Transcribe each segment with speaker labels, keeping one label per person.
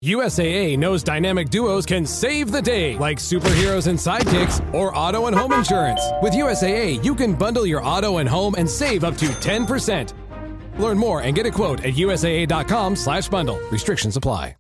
Speaker 1: USAA knows dynamic duos can save the day, like superheroes and sidekicks or auto and home insurance. With USAA, you can bundle your auto and home and save up to 10%. Learn more and get a quote at usaa.com/bundle. Restrictions apply.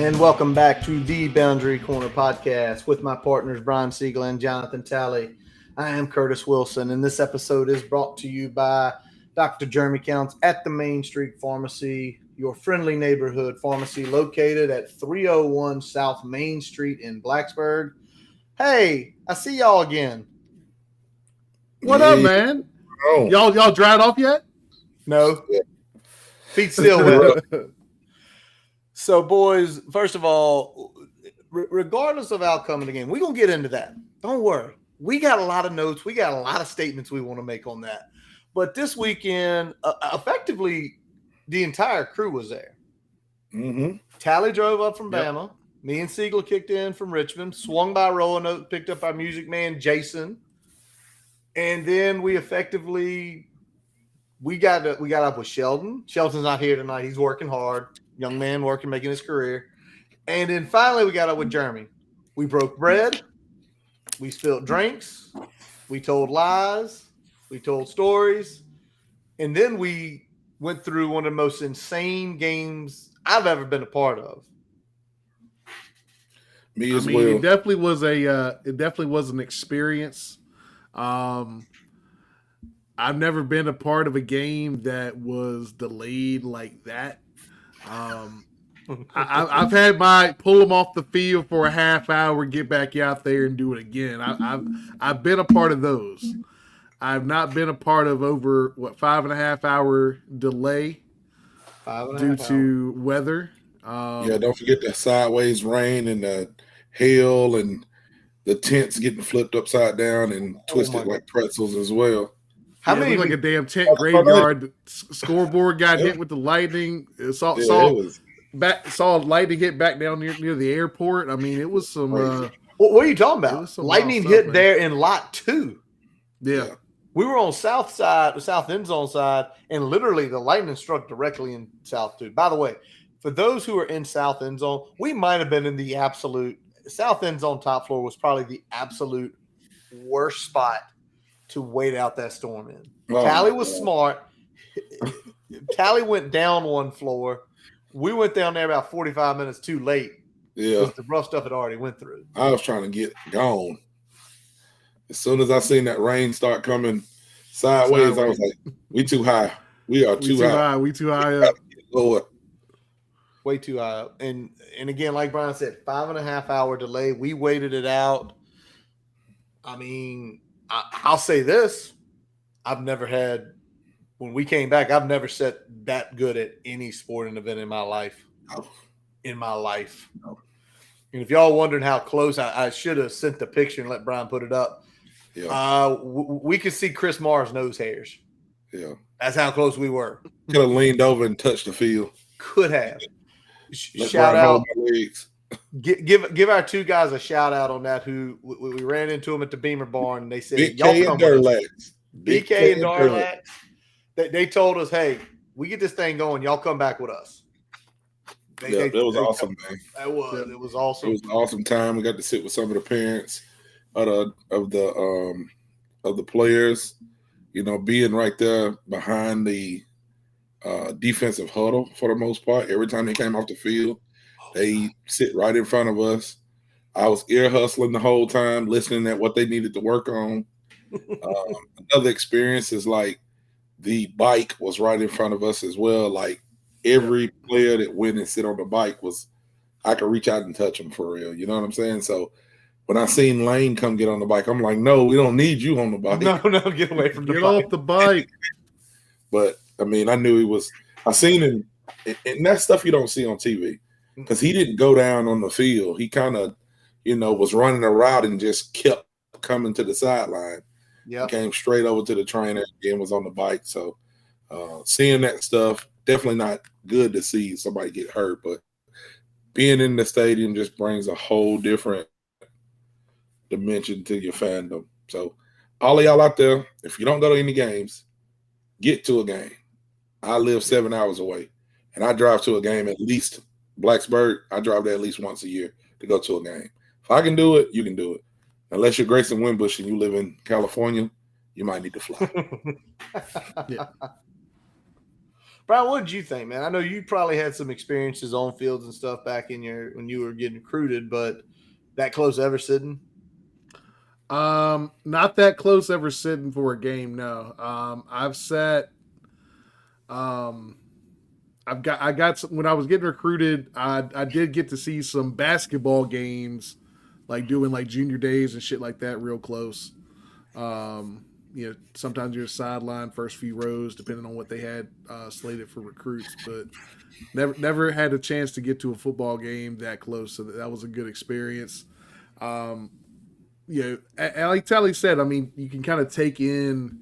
Speaker 2: And welcome back to the Boundary Corner podcast with my partners Brian Siegel and Jonathan Talley. I am Curtis Wilson, and this episode is brought to you by Dr. Jeremy Counts at the Main Street Pharmacy, your friendly neighborhood pharmacy located at 301 South Main Street in Blacksburg. Hey, I see y'all again.
Speaker 3: What up, man?
Speaker 4: Oh.
Speaker 3: Y'all dried off yet?
Speaker 2: No. Feet still wet. So, boys, first of all, regardless of outcome of the game, we're going to get into that. Don't worry. We got a lot of notes. We got a lot of statements we want to make on that. But this weekend, effectively, the entire crew was there.
Speaker 4: Mm-hmm.
Speaker 2: Tally drove up from Bama. Me and Siegel kicked in from Richmond, swung by Roanoke, picked up our music man, Jason. And then we effectively we got up with Sheldon. Sheldon's not here tonight. He's working hard. Young man working, making his career. And then finally we got up with Jeremy. We broke bread. We spilled drinks. We told lies. We told stories. And then we went through one of the most insane games I've ever been a part of.
Speaker 4: Me as well.
Speaker 3: It definitely was an experience. I've never been a part of a game that was delayed like that. I've had my pull them off the field for a half hour, get back out there and do it again. I've been a part of those. I've not been a part of over 5.5 hour delay due to weather.
Speaker 4: Don't forget the sideways rain and the hail and the tents getting flipped upside down and twisted like pretzels as well.
Speaker 3: How many like a damn tent graveyard? Scoreboard got hit with the lightning. Saw lightning hit back down near the airport. I mean, it was some.
Speaker 2: What are you talking about? Lightning hit there in lot 2.
Speaker 3: Yeah,
Speaker 2: we were on south side, the south end zone side, and literally the lightning struck directly in south 2. By the way, for those who are in south end zone, we might have been in the absolute south end zone top floor was probably the absolute worst spot to wait out that storm in. Tally was smart. Tally went down one floor. We went down there about 45 minutes too late.
Speaker 4: Yeah.
Speaker 2: The rough stuff had already went through.
Speaker 4: I was trying to get gone. As soon as I seen that rain start coming sideways, I was like, we too high. We are too high.
Speaker 3: We too high up.
Speaker 4: Lower.
Speaker 2: Way too high up. And again, like Brian said, 5.5 hour delay. We waited it out. I mean, I'll say this. When we came back, I've never set that good at any sporting event in my life.
Speaker 4: No.
Speaker 2: No. And if y'all wondering how close, I should have sent the picture and let Brian put it up.
Speaker 4: Yeah.
Speaker 2: We could see Chris Marr's nose hairs.
Speaker 4: Yeah.
Speaker 2: That's how close we were.
Speaker 4: Could have leaned over and touched the field.
Speaker 2: Could have. Shout out. Give our two guys a shout out on that. Who we ran into them at the Beamer Barn, and they said,
Speaker 4: BK and Durlax.
Speaker 2: BK and Durlax. They told us, hey, we get this thing going. Y'all come back with us.
Speaker 4: That was awesome, man.
Speaker 2: It was awesome.
Speaker 4: It was an awesome time. We got to sit with some of the parents of the players. You know, being right there behind the defensive huddle for the most part. Every time they came off the field, they sit right in front of us. I was ear hustling the whole time, listening at what they needed to work on. Another experience is like the bike was right in front of us as well. Like every player that went and sit on the bike I could reach out and touch them for real. You know what I'm saying? So when I seen Lane come get on the bike, I'm like, no, we don't need you on the bike.
Speaker 2: No, get away from the bike.
Speaker 3: Get off the bike.
Speaker 4: But I mean, I knew he was. I seen him, and that's stuff you don't see on TV because he didn't go down on the field. He kind of, was running a route and just kept coming to the sideline.
Speaker 2: Yeah,
Speaker 4: came straight over to the trainer and was on the bike. So seeing that stuff, definitely not good to see somebody get hurt, but being in the stadium just brings a whole different dimension to your fandom. So all of y'all out there, if you don't go to any games, get to a game. I live 7 hours away, and I drive to a game at least Blacksburg. I drive there at least once a year to go to a game. If I can do it, you can do it. Unless you're Grayson Wimbush and you live in California, you might need to fly.
Speaker 3: Yeah.
Speaker 2: Brian, what did you think, man? I know you probably had some experiences on fields and stuff back in when you were getting recruited, but that close ever sitting?
Speaker 3: Not that close ever sitting for a game. No. I've sat. I got some, when I was getting recruited, I did get to see some basketball games, like doing like junior days and shit like that, real close. Sometimes you're sideline first few rows, depending on what they had slated for recruits, but never had a chance to get to a football game that close. So that was a good experience. Like Tally said, I mean, you can kind of take in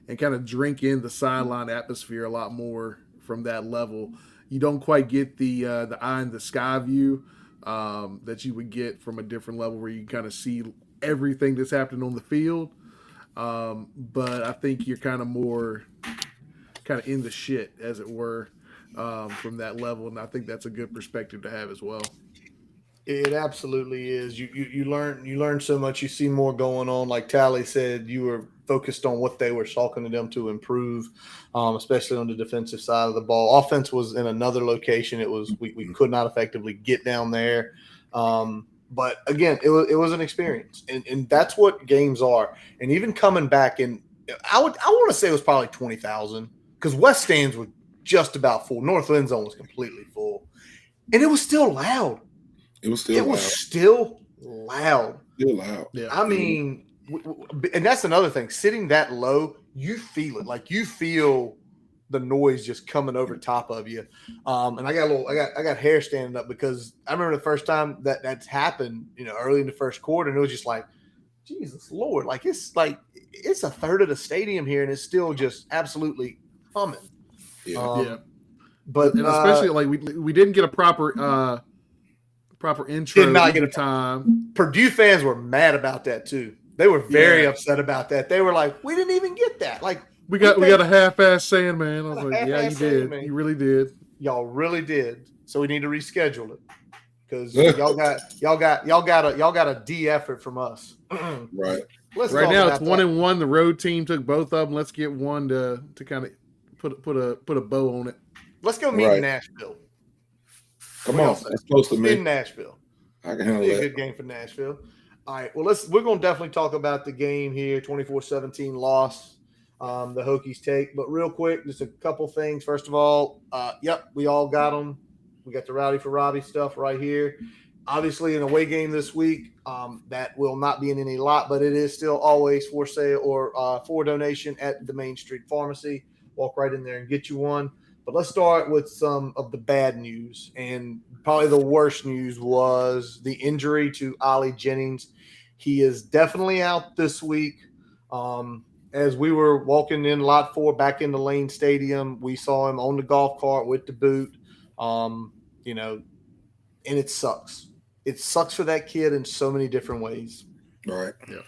Speaker 3: and kind of drink in the sideline atmosphere a lot more from that level. You don't quite get the eye in the sky view that you would get from a different level where you can kind of see everything that's happening on the field. But I think you're kind of more in the shit, as it were, from that level. And I think that's a good perspective to have as well.
Speaker 2: It absolutely is. You learn so much. You see more going on. Like Tally said, you were focused on what they were talking to them to improve, especially on the defensive side of the ball. Offense was in another location. It was we could not effectively get down there. But again, it was an experience, and that's what games are. And even coming back, and I want to say it was probably 20,000 because West stands were just about full. North end zone was completely full, and it was still loud. It was still loud.
Speaker 4: Still loud.
Speaker 2: Yeah. I mean, and that's another thing. Sitting that low, you feel it. Like you feel the noise just coming over top of you. And I got hair standing up because I remember the first time that's happened, early in the first quarter, and it was just like, Jesus Lord, like it's a third of the stadium here, and it's still just absolutely humming.
Speaker 3: Yeah. But and especially like we didn't get a proper intro.
Speaker 2: Did not get a time. Purdue fans were mad about that too. They were very upset about that. They were like, "We didn't even get that." Like
Speaker 3: we got a half-ass Sandman. I was like, "Yeah, you did. Sandman. You really did.
Speaker 2: Y'all really did." So we need to reschedule it because y'all got a D effort from us.
Speaker 4: Right.
Speaker 3: Right now it's 1-1. The road team took both of them. Let's get one to kind of put a bow on it.
Speaker 2: Let's go meet in Nashville.
Speaker 4: Come on, it's close to me.
Speaker 2: In Nashville.
Speaker 4: I can handle that.
Speaker 2: A good game for Nashville. All right. Well, we're going to definitely talk about the game here. 24-17 loss. The Hokies take. But real quick, just a couple things. First of all, we all got them. We got the Rowdy for Robbie stuff right here. Obviously, an away game this week. That will not be in any lot, but it is still always for sale or for donation at the Main Street Pharmacy. Walk right in there and get you one. But let's start with some of the bad news. And probably the worst news was the injury to Ollie Jennings. He is definitely out this week. As we were walking in Lot 4 back into Lane Stadium, we saw him on the golf cart with the boot. And it sucks. It sucks for that kid in so many different ways.
Speaker 4: Right. Yeah.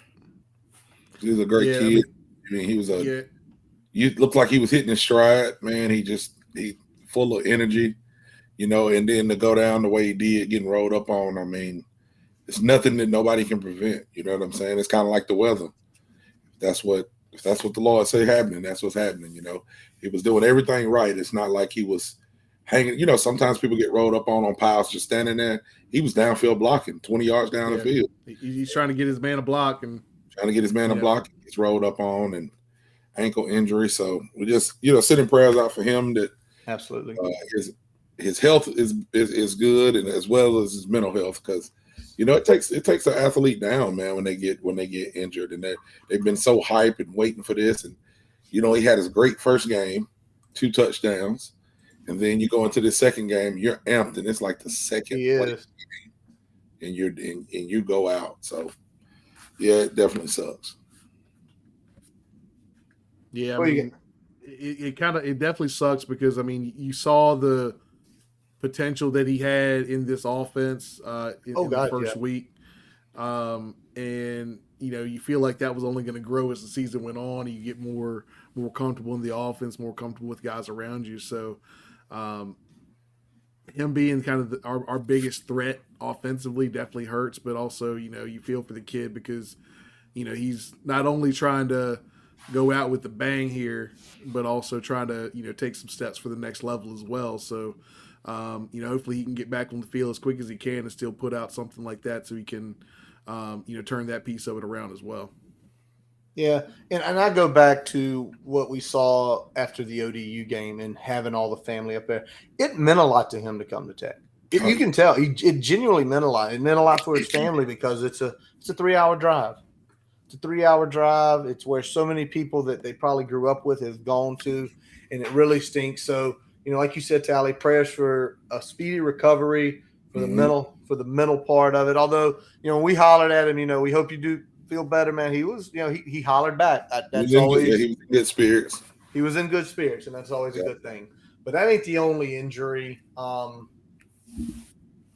Speaker 4: He was a great kid. I mean, he was you looked like he was hitting his stride, man. He full of energy, and then to go down the way he did, getting rolled up on, I mean, it's nothing that nobody can prevent. You know what I'm saying? It's kind of like the weather. If that's what the Lord say happening, that's what's happening. He was doing everything right. It's not like he was hanging. Sometimes people get rolled up on piles just standing there. He was downfield blocking, 20 yards down the field.
Speaker 3: He's trying to get his man a block and
Speaker 4: block. He's rolled up on and ankle injury. So we just, sending prayers out for him that
Speaker 2: Absolutely.
Speaker 4: His health is good, and as well as his mental health, because it takes an athlete down, man, when they get injured, and they've been so hyped and waiting for this, and he had his great first game, 2 touchdowns, and then you go into the second game, you're amped, and it's like the second play, and you go out. So yeah, it definitely sucks.
Speaker 3: Yeah, I mean, it definitely sucks because, I mean, you saw the potential that he had in this offense in the first week. And, you feel like that was only going to grow as the season went on. You get more comfortable in the offense, more comfortable with guys around you. So him being kind of our biggest threat offensively definitely hurts, but also, you feel for the kid because, he's not only trying to go out with the bang here, but also trying to, take some steps for the next level as well. So, hopefully he can get back on the field as quick as he can and still put out something like that so he can, turn that piece of it around as well.
Speaker 2: Yeah, and I go back to what we saw after the ODU game and having all the family up there. It meant a lot to him to come to Tech. You can tell it genuinely meant a lot. It meant a lot for his family because it's a 3-hour drive. It's a 3-hour drive. It's where so many people that they probably grew up with have gone to, and it really stinks. So, like you said, Tally, prayers for a speedy recovery for the mental part of it. Although, when we hollered at him, we hope you do feel better, man. He was, he hollered back. That's always
Speaker 4: he was in good spirits.
Speaker 2: He was in good spirits, and that's always a good thing. But that ain't the only injury.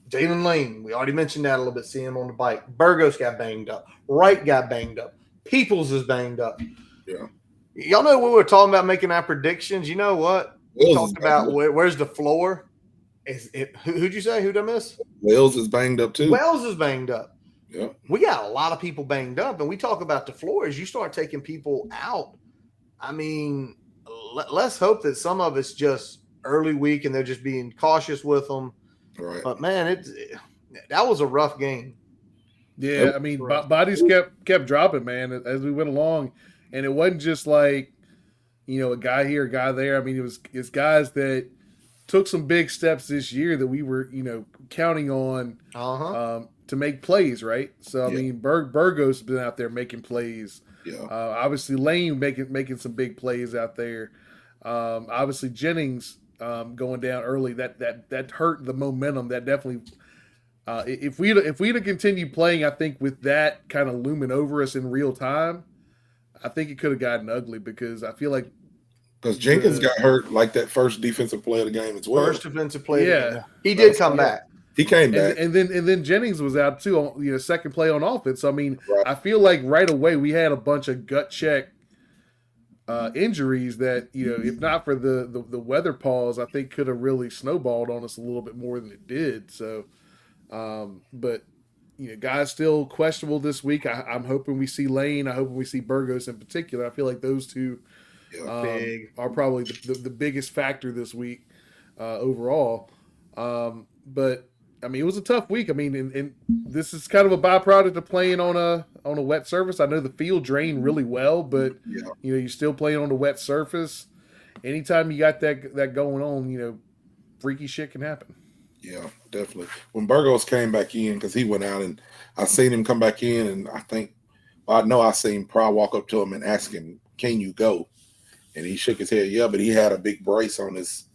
Speaker 2: Jalen Lane, we already mentioned that a little bit, seeing him on the bike. Burgos got banged up. Wright got banged up. Peoples is banged up.
Speaker 4: Yeah.
Speaker 2: Y'all know we were talking about making our predictions. You know what? We talked about where's the floor. Who'd you say? Who'd I miss?
Speaker 4: Wells is banged up too.
Speaker 2: Wells is banged up.
Speaker 4: Yeah.
Speaker 2: We got a lot of people banged up, and we talk about the floor as you start taking people out. I mean, let's hope that some of it's just early week and they're just being cautious with them.
Speaker 4: Right.
Speaker 2: But man, that was a rough game.
Speaker 3: Yeah, I mean, bodies kept dropping, man, as we went along, and it wasn't just like, a guy here, a guy there. I mean, it's guys that took some big steps this year that we were, counting on to make plays, right? So I mean, Burgos has been out there making plays.
Speaker 4: Yeah.
Speaker 3: Obviously, Lane making some big plays out there. Obviously, Jennings going down early, that hurt the momentum. That definitely, if we'd have continued playing, I think with that kind of looming over us in real time, I think it could have gotten ugly because I feel like
Speaker 4: Jenkins got hurt like that first defensive play of the game as well.
Speaker 2: First defensive play. Yeah, he did come back.
Speaker 4: He came back,
Speaker 3: and then Jennings was out too. Second play on offense. So, I mean, I feel like right away we had a bunch of gut check injuries that, if not for the weather pause, I think could have really snowballed on us a little bit more than it did. So, but guys still questionable this week. I'm hoping we see Lane. I'm hoping we see Burgos in particular. I feel like those two are probably the biggest factor this week overall. But I mean, it was a tough week. I mean, and this is kind of a byproduct of playing on a wet surface. I know the field drained really well, but you're still playing on the wet surface. Anytime you got that going on, freaky shit can happen.
Speaker 4: Yeah, definitely. When Burgos came back in, because he went out, and I seen him come back in, and I seen Pry walk up to him and ask him, "Can you go?" And he shook his head, yeah, but he had a big brace on his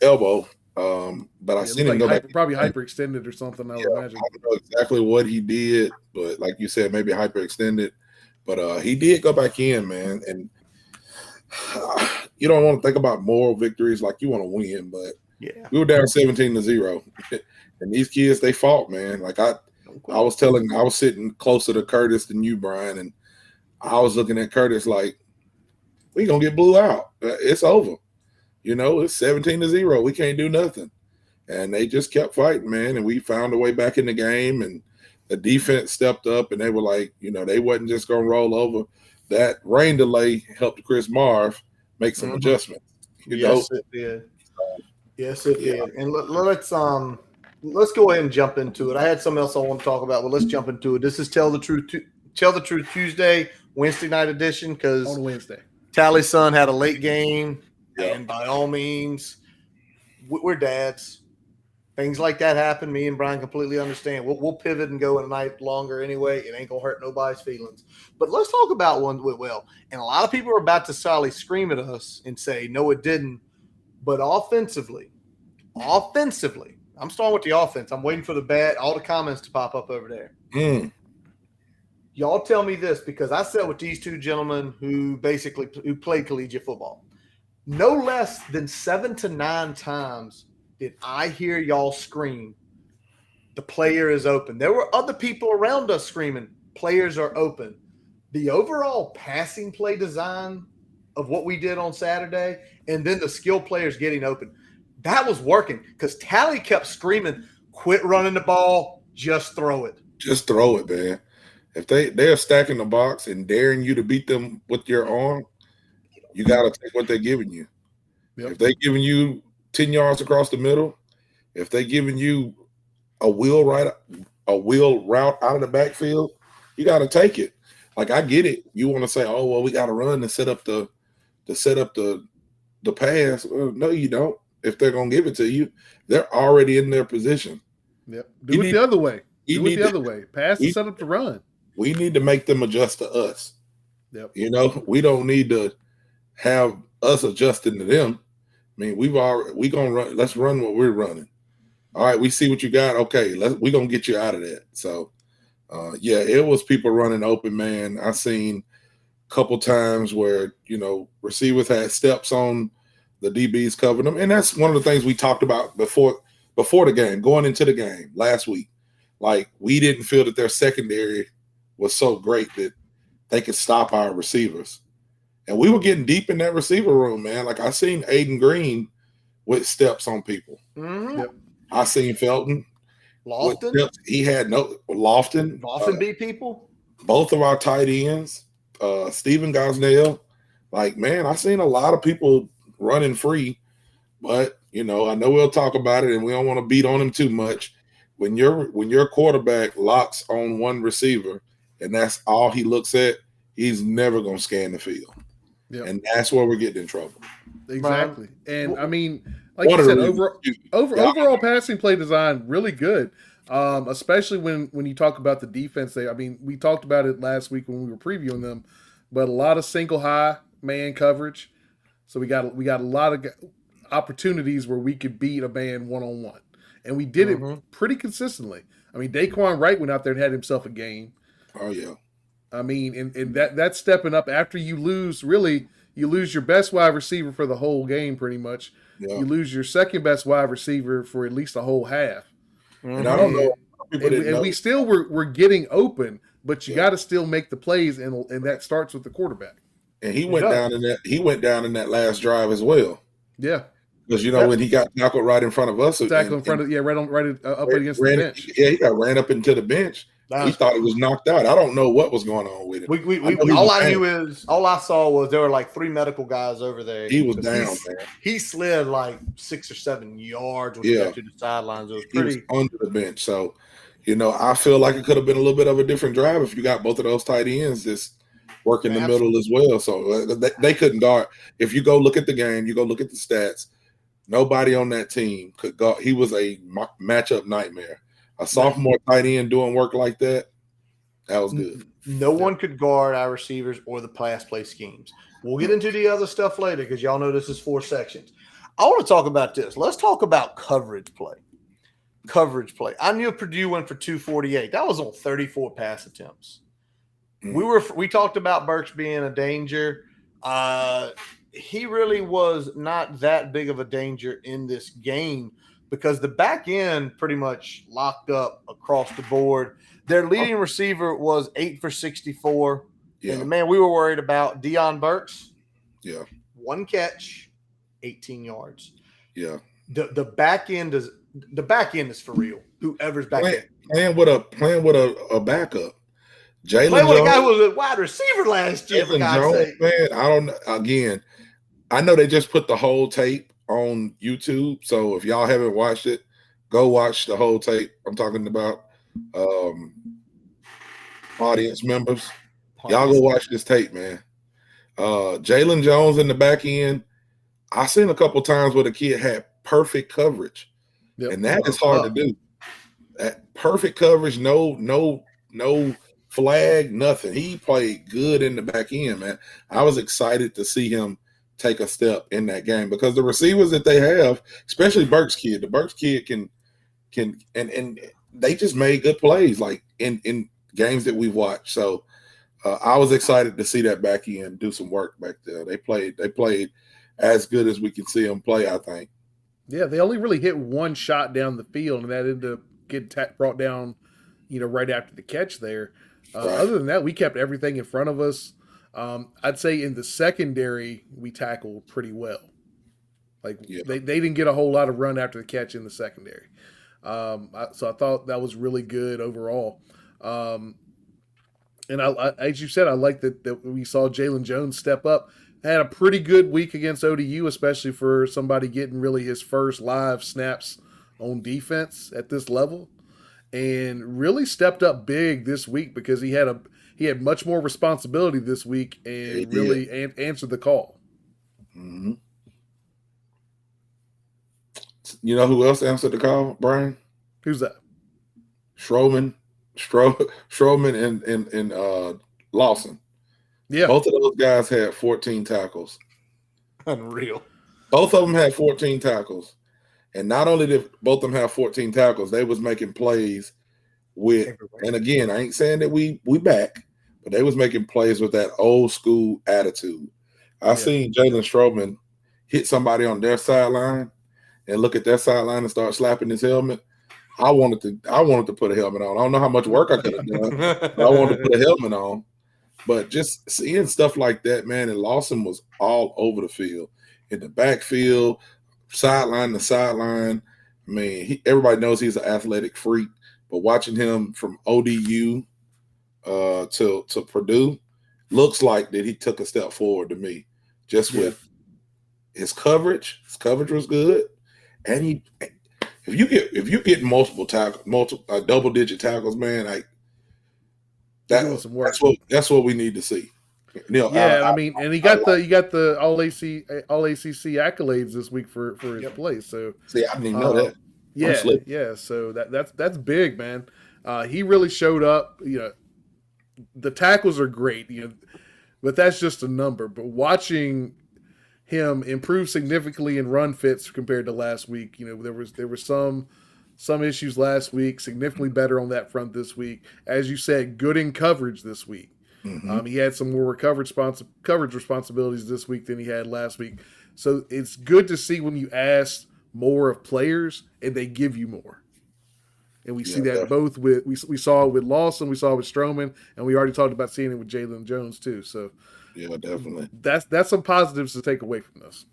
Speaker 4: elbow. But I seen him go back.
Speaker 3: Probably hyperextended or something, I would imagine.
Speaker 4: I don't know exactly what he did, but like you said, maybe hyperextended. But he did go back in, man. And you don't want to think about moral victories, like you want to win, but we were down 17-0. And these kids, they fought, man. Like I was sitting closer to Curtis than you, Brian, and I was looking at Curtis like, we gonna get blew out. It's over. It's 17-0. We can't do nothing. And they just kept fighting, man. And we found a way back in the game, and the defense stepped up, and they were like, they wasn't just going to roll over. That rain delay helped Chris Marv make some adjustments.
Speaker 2: Yes, it did. Yes, it did. And let's go ahead and jump into it. I had something else I want to talk about, but let's jump into it. This is Tell the Truth Tuesday, Wednesday night edition, because
Speaker 3: on Wednesday,
Speaker 2: Tally's son had a late game. And by all means, we're dads. Things like that happen. Me and Brian completely understand. We'll pivot and go in a night longer anyway. It ain't gonna hurt nobody's feelings. But let's talk about one with Will. And a lot of people are about to solidly scream at us and say, no, it didn't. But offensively, I'm starting with the offense. I'm waiting for all the comments to pop up over there. Y'all tell me this, because I sat with these two gentlemen who played collegiate football. No less than 7 to 9 times did I hear y'all scream, the player is open. There were other people around us screaming, players are open. The overall passing play design of what we did on Saturday, and then the skill players getting open, that was working, because Tally kept screaming, quit running the ball, just throw it.
Speaker 4: Just throw it, man. If they're stacking the box and daring you to beat them with your arm, you got to take what they're giving you. Yep. If they're giving you 10 yards across the middle, if they're giving you a wheel route out of the backfield, you got to take it. Like, I get it. You want to say, oh, well, we got to run to set up the pass. Well, no, you don't. If they're going to give it to you, they're already in their position.
Speaker 3: Yep. Do it the other way. Pass and set up the run.
Speaker 4: We need to make them adjust to us.
Speaker 3: Yep.
Speaker 4: You know, we don't need to have us adjusting to them. I mean, we gonna run. Let's run what we're running. All right, we see what you got. Okay, we're gonna get you out of that. So, yeah, it was people running open, man. I seen a couple times where, you know, receivers had steps on the DBs covering them, and that's one of the things we talked about before the game, going into the game last week. Like, we didn't feel that their secondary was so great that they could stop our receivers. And we were getting deep in that receiver room, man. Like, I seen Aiden Green with steps on people.
Speaker 2: Mm-hmm.
Speaker 4: Yep. I seen Felton.
Speaker 2: Lofton.
Speaker 4: He had Lofton.
Speaker 2: Lofton beat people.
Speaker 4: Both of our tight ends. Stephen Gosnell. Like, man, I seen a lot of people running free. But, you know, I know we'll talk about it, and we don't want to beat on him too much. When your quarterback locks on one receiver and that's all he looks at, he's never going to scan the field. Yep. And that's where we're getting in trouble.
Speaker 3: Exactly. And, I mean, like you said, overall passing play design, really good, especially when you talk about the defense there. I mean, we talked about it last week when we were previewing them, but a lot of single high man coverage. So we got a lot of opportunities where we could beat a man one-on-one. And we did it pretty consistently. I mean, Daquan Wright went out there and had himself a game.
Speaker 4: Oh, yeah.
Speaker 3: I mean, and that's stepping up after you lose your best wide receiver for the whole game pretty much. Yeah. You lose your second best wide receiver for at least a whole half.
Speaker 4: And I don't know.
Speaker 3: And we still were getting open, but you got to still make the plays, and that starts with the quarterback.
Speaker 4: And he went down in that last drive as well.
Speaker 3: Yeah.
Speaker 4: Because, you know, when he got tackled right in front of us.
Speaker 3: Right against the bench.
Speaker 4: Yeah, he got ran up into the bench. He thought he was knocked out. I don't know what was going on with him.
Speaker 2: All I saw was there were like 3 medical guys over there.
Speaker 4: He was down, man.
Speaker 2: He slid like 6 or 7 yards when he got to the sidelines. It was pretty.
Speaker 4: He was under the bench. So, you know, I feel like it could have been a little bit of a different drive if you got both of those tight ends just working the middle as well. So they couldn't guard. If you go look at the game, you go look at the stats, nobody on that team could guard. He was a matchup nightmare. A sophomore tight end doing work like that was good.
Speaker 2: No one could guard our receivers or the pass play schemes. We'll get into the other stuff later because y'all know this is 4 sections. I want to talk about this. Let's talk about coverage play. I knew Purdue went for 248. That was on 34 pass attempts. We talked about Burks being a danger. He really was not that big of a danger in this game, because the back end pretty much locked up across the board. Their leading receiver was 8 for 64. Yeah. And the man we were worried about, Deion Burks.
Speaker 4: Yeah.
Speaker 2: 1 catch, 18 yards.
Speaker 4: Yeah.
Speaker 2: The back end is for real. Whoever's back end.
Speaker 4: Playing with a backup. Jalen
Speaker 2: Jones. A guy who was a wide receiver last year, for God's sake.
Speaker 4: Man, I don't know. Again, I know they just put the whole tape on YouTube, so if y'all haven't watched it, go watch the whole tape. I'm talking about audience members. Y'all go watch this tape, man. Jalen Jones in the back end. I seen a couple times where the kid had perfect coverage.
Speaker 3: Yep.
Speaker 4: And that is hard to do. That perfect coverage, no flag, nothing. He played good in the back end, man. I was excited to see him take a step in that game because the receivers that they have, especially Burks kid, the Burks kid can and they just made good plays like in games that we've watched. So I was excited to see that back end do some work back there. They played as good as we can see them play, I think.
Speaker 3: Yeah, they only really hit one shot down the field, and that ended up getting brought down, right after the catch there.
Speaker 4: Right.
Speaker 3: Other than that, we kept everything in front of us. I'd say in the secondary, we tackled pretty well. They didn't get a whole lot of run after the catch in the secondary. So I thought that was really good overall. And I, as you said, I like that we saw Jalen Jones step up. Had a pretty good week against ODU, especially for somebody getting really his first live snaps on defense at this level, and really stepped up big this week because he had much more responsibility this week and really answered the call.
Speaker 4: Mm-hmm. You know who else answered the call, Brian?
Speaker 3: Who's that?
Speaker 4: Stroman and Lawson.
Speaker 3: Yeah.
Speaker 4: Both of those guys had 14 tackles.
Speaker 2: Unreal.
Speaker 4: Both of them had 14 tackles. And not only did both of them have 14 tackles, they was making plays with, and again, I ain't saying that we back, but they was making plays with that old school attitude. I seen Jalen Stroman hit somebody on their sideline and look at their sideline and start slapping his helmet. I wanted to put a helmet on. I don't know how much work I could have done, but I wanted to put a helmet on. But just seeing stuff like that, man, and Lawson was all over the field, in the backfield, sideline to sideline. I mean, everybody knows he's an athletic freak, but watching him from ODU to Purdue looks like that he took a step forward to me. Just with his coverage was good, and if you get multiple double-digit tackles, man, that's what we need to see.
Speaker 3: I mean, and you got the all ACC accolades this week for his play. So
Speaker 4: see, I didn't even know that.
Speaker 3: Yeah. So that's big, man. He really showed up. The tackles are great. But that's just a number. But watching him improve significantly in run fits compared to last week, there was some issues last week, significantly better on that front this week. As you said, good in coverage this week. Mm-hmm. He had some more coverage responsibilities this week than he had last week. So it's good to see when you ask more of players and they give you more. And we see that both with we saw it with Lawson, we saw it with Stroman, and we already talked about seeing it with Jalen Jones too. So
Speaker 4: yeah, definitely.
Speaker 3: That's some positives to take away from this.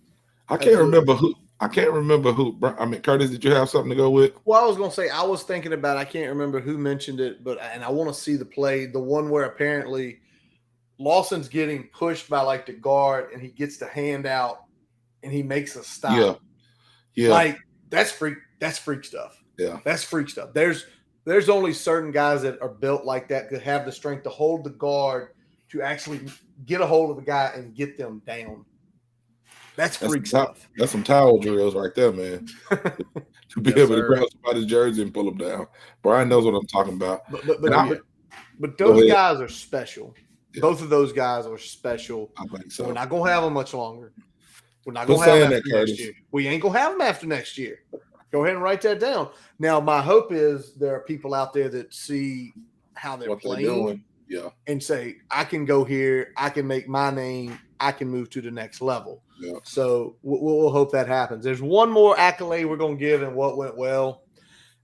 Speaker 4: I can't remember who. I mean, Curtis, did you have something to go with?
Speaker 2: Well, I was going to say, I was thinking about, I can't remember who mentioned it, and I want to see the play, the one where apparently Lawson's getting pushed by like the guard and he gets the hand out and he makes a stop. Yeah. Like that's freak stuff.
Speaker 4: Yeah.
Speaker 2: That's freak stuff. There's only certain guys that are built like that that have the strength to hold the guard to actually get a hold of the guy and get them down. That's freak stuff.
Speaker 4: That's some towel drills right there, man. To be able to grab somebody's jersey and pull them down. Brian knows what I'm talking about.
Speaker 2: But those guys are special. Yeah. Both of those guys are special.
Speaker 4: I think so.
Speaker 2: We're not going to have them much longer. We're not going to have them after next year. We ain't going to have them after next year. Go ahead and write that down. Now, my hope is there are people out there that see how they're playing and say, I can go here. I can make my name. I can move to the next level. Yeah. So we'll hope that happens. There's one more accolade we're going to give and what went well.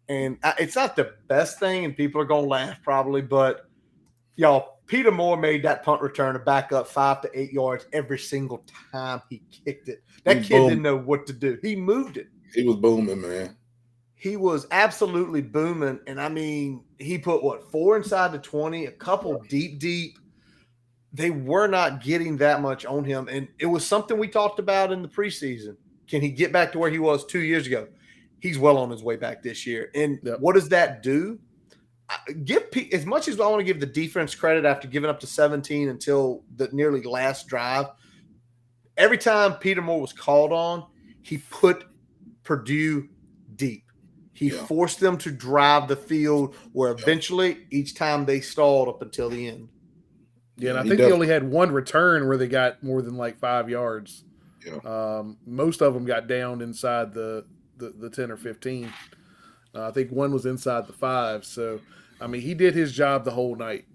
Speaker 2: And it's not the best thing, and people are going to laugh probably, but y'all, Peter Moore made that punt return a back up 5 to 8 yards every single time he kicked it. That kid didn't know what to do. He moved it.
Speaker 4: He was booming, man.
Speaker 2: He was absolutely booming. And I mean, he put 4 inside the 20, a couple deep. They were not getting that much on him. And it was something we talked about in the preseason. Can he get back to where he was 2 years ago? He's well on his way back this year. And what does that do? As much as I want to give the defense credit after giving up to 17 until the nearly last drive, every time Peter Moore was called on, he put Purdue deep. He forced them to drive the field where eventually each time they stalled up until the end.
Speaker 3: Yeah, and I think they only had one return where they got more than like 5 yards.
Speaker 4: Yeah.
Speaker 3: Most of them got down inside the 10 or 15. I think one was inside the 5. So, I mean, he did his job the whole night.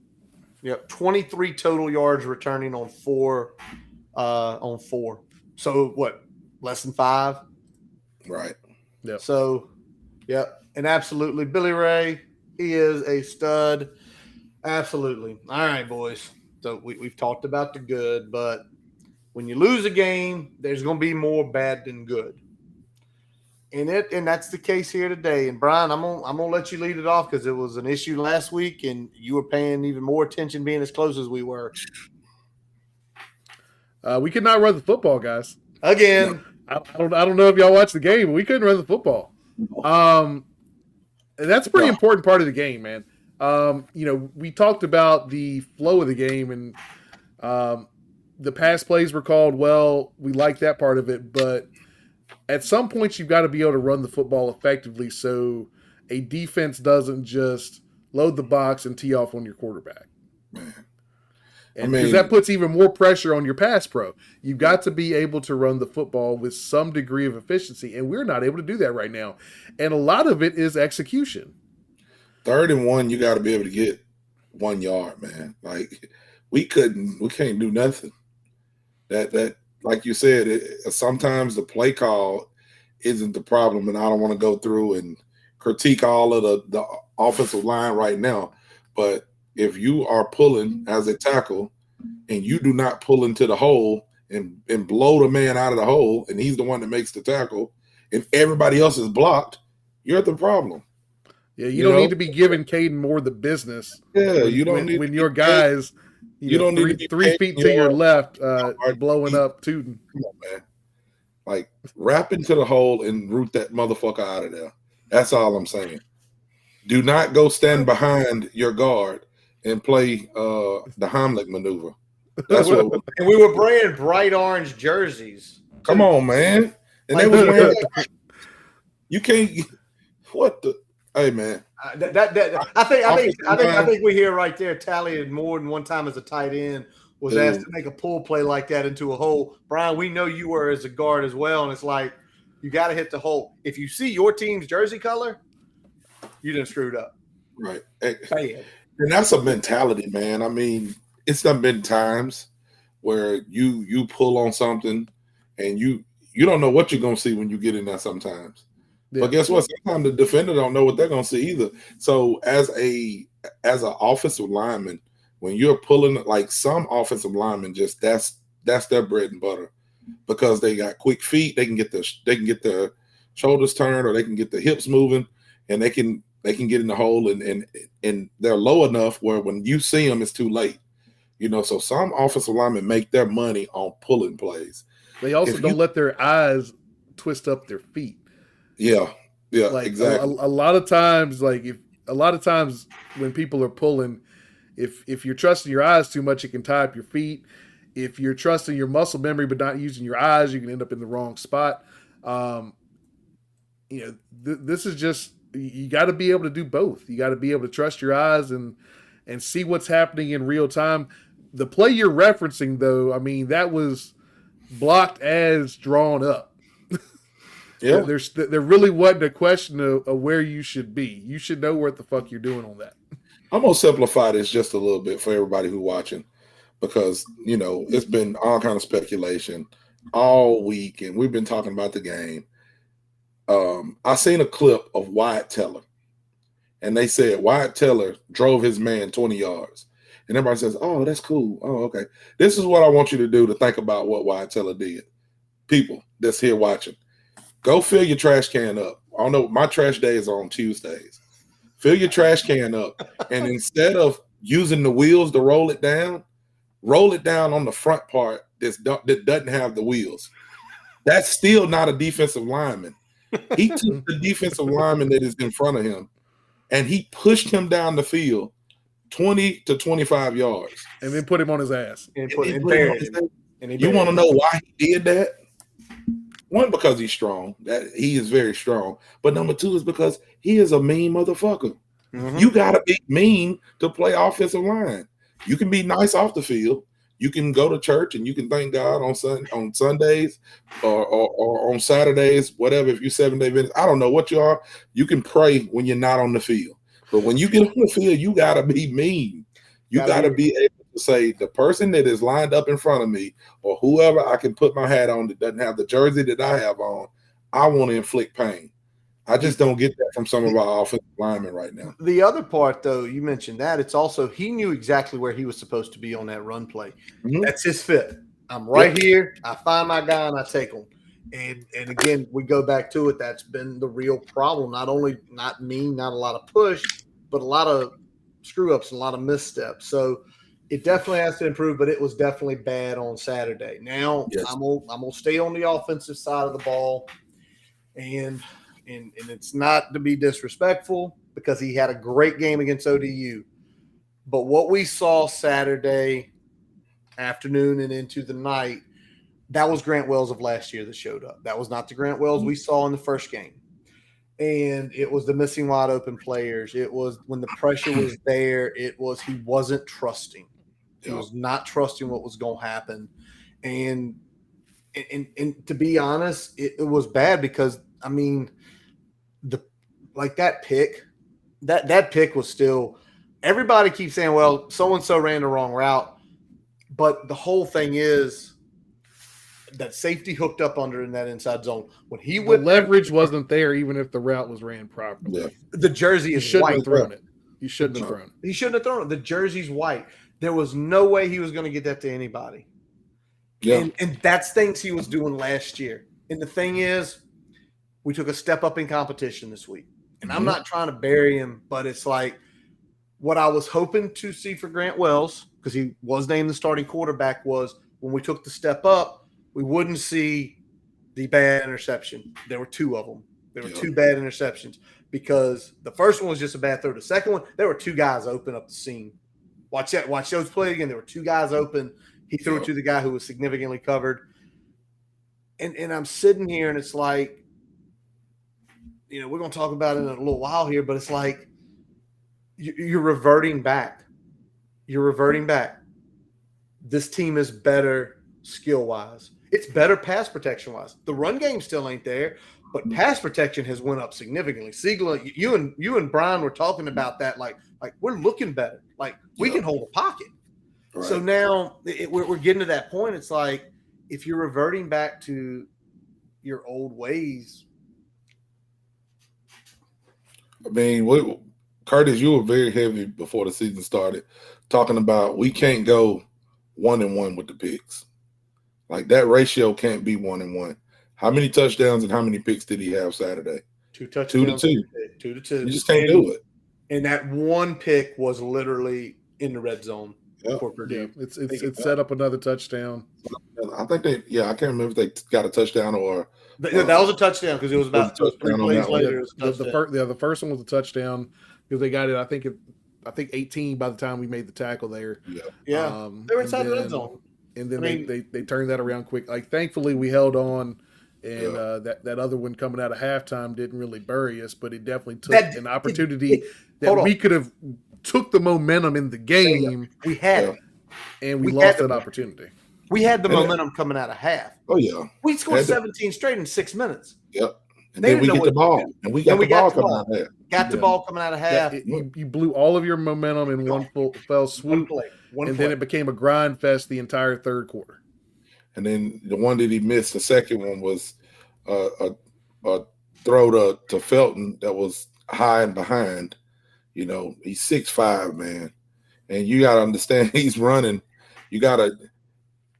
Speaker 2: Yep, 23 total yards returning on four. So what? Less than 5.
Speaker 4: Right.
Speaker 3: Yep.
Speaker 2: So, and absolutely, Billy Ray, he is a stud. Absolutely. All right, boys. So we've talked about the good, but when you lose a game, there's going to be more bad than good. And that's the case here today. And Brian, I'm gonna let you lead it off because it was an issue last week, and you were paying even more attention, being as close as we were.
Speaker 3: We could not run the football, guys.
Speaker 2: Again,
Speaker 3: I don't know if y'all watched the game, but we couldn't run the football. And that's a pretty important part of the game, man. We talked about the flow of the game, and the pass plays were called well. We like that part of it, but at some point you've got to be able to run the football effectively so a defense doesn't just load the box and tee off on your quarterback.
Speaker 4: Man.
Speaker 3: And because that puts even more pressure on your pass pro. You've got to be able to run the football with some degree of efficiency, and we're not able to do that right now. And a lot of it is execution.
Speaker 4: 3rd and 1, you got to be able to get 1 yard, man. Like we can't do nothing. That like you said, sometimes the play call isn't the problem, and I don't want to go through and critique all of the offensive line right now. But if you are pulling as a tackle and you do not pull into the hole and blow the man out of the hole, and he's the one that makes the tackle, and everybody else is blocked, you're the problem.
Speaker 3: Yeah, you don't need to be giving Caden Moore the business.
Speaker 4: Yeah, you don't need
Speaker 3: when your guys. You don't need 3 feet to your left, blowing up Tootin.
Speaker 4: Come on, man. Like, wrap into the hole and root that motherfucker out of there. That's all I'm saying. Do not go stand behind your guard and play the Heimlich maneuver. That's what.
Speaker 2: And we were wearing bright orange jerseys.
Speaker 4: Come on, man. And they was wearing. You can't. What the? Hey, man.
Speaker 2: I think we hear right there. Tally more than one time as a tight end was asked to make a pull play like that into a hole. Brian, we know you were as a guard as well, and it's like you got to hit the hole. If you see your team's jersey color, you done screwed up.
Speaker 4: Right, and that's a mentality, man. I mean, it's done been times where you pull on something, and you don't know what you're gonna see when you get in there sometimes. Yeah. But guess what? Sometimes the defender don't know what they're gonna see either. So as an offensive lineman, when you're pulling, like some offensive linemen, just that's their bread and butter because they got quick feet. They can get their shoulders turned, or they can get the hips moving, and they can get in the hole and they're low enough where when you see them, it's too late. So some offensive linemen make their money on pulling plays.
Speaker 3: They also don't let their eyes twist up their feet.
Speaker 4: Yeah,
Speaker 3: like
Speaker 4: exactly.
Speaker 3: A lot of times, when people are pulling, if you're trusting your eyes too much, it can tie up your feet. If you're trusting your muscle memory but not using your eyes, you can end up in the wrong spot. This is just you got to be able to do both. You got to be able to trust your eyes and see what's happening in real time. The play you're referencing, though, I mean, that was blocked as drawn up. Yeah, there really wasn't a question of where you should be. You should know what the fuck you're doing on that.
Speaker 4: I'm gonna simplify this just a little bit for everybody who's watching, because it's been all kind of speculation all week, and we've been talking about the game. I seen a clip of Wyatt Teller, and they said Wyatt Teller drove his man 20 yards, and everybody says, "Oh, that's cool. Oh, okay." This is what I want you to do to think about what Wyatt Teller did. People that's here watching. Go fill your trash can up. I don't know. My trash day is on Tuesdays. Fill your trash can up. And instead of using the wheels to roll it down on the front part that doesn't have the wheels. That's still not a defensive lineman. He took the defensive lineman that is in front of him, and he pushed him down the field 20 to 25 yards.
Speaker 3: And then put him on his ass.
Speaker 4: You want to know why he did that? One, because he's strong. That he is very strong. But number two is because he is a mean motherfucker.
Speaker 2: Mhm.
Speaker 4: You gotta be mean to play offensive line. You can be nice off the field. You can go to church and you can thank God on Sundays or on Saturdays, whatever. If you're 7 day Adventist, I don't know what you are. You can pray when you're not on the field. But when you get on the field, you gotta be mean. You gotta be able to say the person that is lined up in front of me or whoever I can put my hat on that doesn't have the jersey that I have on, I want to inflict pain. I just don't get that from some of our offensive linemen right now.
Speaker 2: The other part, though, you mentioned that it's also he knew exactly where he was supposed to be on that run play.
Speaker 4: Mhm.
Speaker 2: That's his fit. I'm right here. I find my guy and I take him. And again, we go back to it. That's been the real problem. Not only not a lot of push, but a lot of screw ups and a lot of missteps. So it definitely has to improve. But it was definitely bad on Saturday. Now
Speaker 4: Yes.
Speaker 2: I'm gonna stay on the offensive side of the ball, and it's not to be disrespectful because he had a great game against ODU. But what we saw Saturday afternoon and into the night, that was Grant Wells of last year that showed up. That was not the Grant Wells we saw in the first game. And it was the missing wide open players. It was when the pressure was there, it was he wasn't trusting. He was not trusting what was going to happen. And to be honest, it was bad because, I mean, that pick, that pick was still – everybody keeps saying, well, so-and-so ran the wrong route. But the whole thing is that safety hooked up under in that inside zone. When he
Speaker 3: The leverage wasn't there even if the route was ran properly.
Speaker 4: Yeah.
Speaker 2: The jersey
Speaker 3: He
Speaker 2: is
Speaker 3: shouldn't
Speaker 2: white.
Speaker 3: have thrown it. He shouldn't have thrown it.
Speaker 2: He shouldn't have thrown it. The jersey's white. There was no way he was going to get that to anybody.
Speaker 4: Yeah.
Speaker 2: And that's things he was doing last year. And the thing is, we took a step up in competition this week. And I'm not trying to bury him, but it's like what I was hoping to see for Grant Wells, because he was named the starting quarterback, was when we took the step up, we wouldn't see the bad interception. There were two of them. There were two bad interceptions because the first one was just a bad throw. The second one, there were two guys open up the seam. Watch that. Watch those play again. There were two guys open. He threw it to the guy who was significantly covered. And I'm sitting here and it's like, you know, we're going to talk about it in a little while here, but it's like you're reverting back. You're reverting back. This team is better skill-wise. It's better pass protection-wise. The run game still ain't there, but pass protection has went up significantly. Siegler, you and Brian were talking about that. Like we're looking better. Like we can hold a pocket. Right. So now we're getting to that point. It's like if you're reverting back to your old ways.
Speaker 4: I mean, Curtis, you were very heavy before the season started talking about we can't go 1-1 with the picks. Like that ratio can't be 1-1. How many touchdowns and how many picks did he have Saturday?
Speaker 2: 2 touchdowns.
Speaker 4: 2-2.
Speaker 2: 2-2.
Speaker 4: You just can't do it.
Speaker 2: And that one pick was literally in the red zone.
Speaker 3: Yeah, it's set up another touchdown.
Speaker 4: I think I can't remember if they got a touchdown or
Speaker 2: that was a touchdown because it was about 3 plays later.
Speaker 3: The first one was a touchdown because they got it. I think 18 by the time we made the tackle there.
Speaker 2: Yeah, they were inside the red zone,
Speaker 3: and then they turned that around quick. Like thankfully we held on, and that other one coming out of halftime didn't really bury us, but it definitely took an opportunity that we could have took the momentum in the game.
Speaker 2: We had it.
Speaker 3: And we lost that opportunity.
Speaker 2: We had the momentum coming out of half.
Speaker 4: Oh, yeah.
Speaker 2: We scored 17 straight in 6 minutes.
Speaker 4: Yep. And then we get the ball. And we got the ball coming out of half.
Speaker 2: Got the ball coming out of half.
Speaker 3: You blew all of your momentum in one fell swoop. One play. Then it became a grind fest the entire third quarter.
Speaker 4: And then the one that he missed, the second one was a throw to Felton that was high and behind. You know, he's 6'5", man. And you got to understand he's running.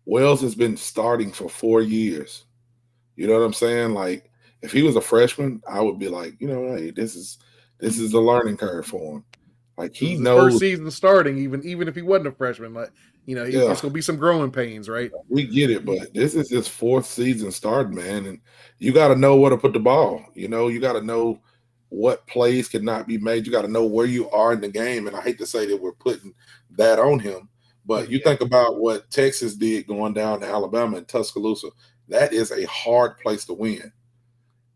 Speaker 4: Wells has been starting for 4 years. You know what I'm saying? Like, if he was a freshman, I would be like, you know, hey, this is the learning curve for him. Like, he knows.
Speaker 3: First season starting, even if he wasn't a freshman, like, you know, it's going to be some growing pains, right?
Speaker 4: We get it, but this is his 4th season starting, man. And you got to know where to put the ball. You know, you got to know what plays cannot be made. You got to know where you are in the game. And I hate to say that we're putting that on him, but you think about what Texas did going down to Alabama and Tuscaloosa. that is a hard place to win.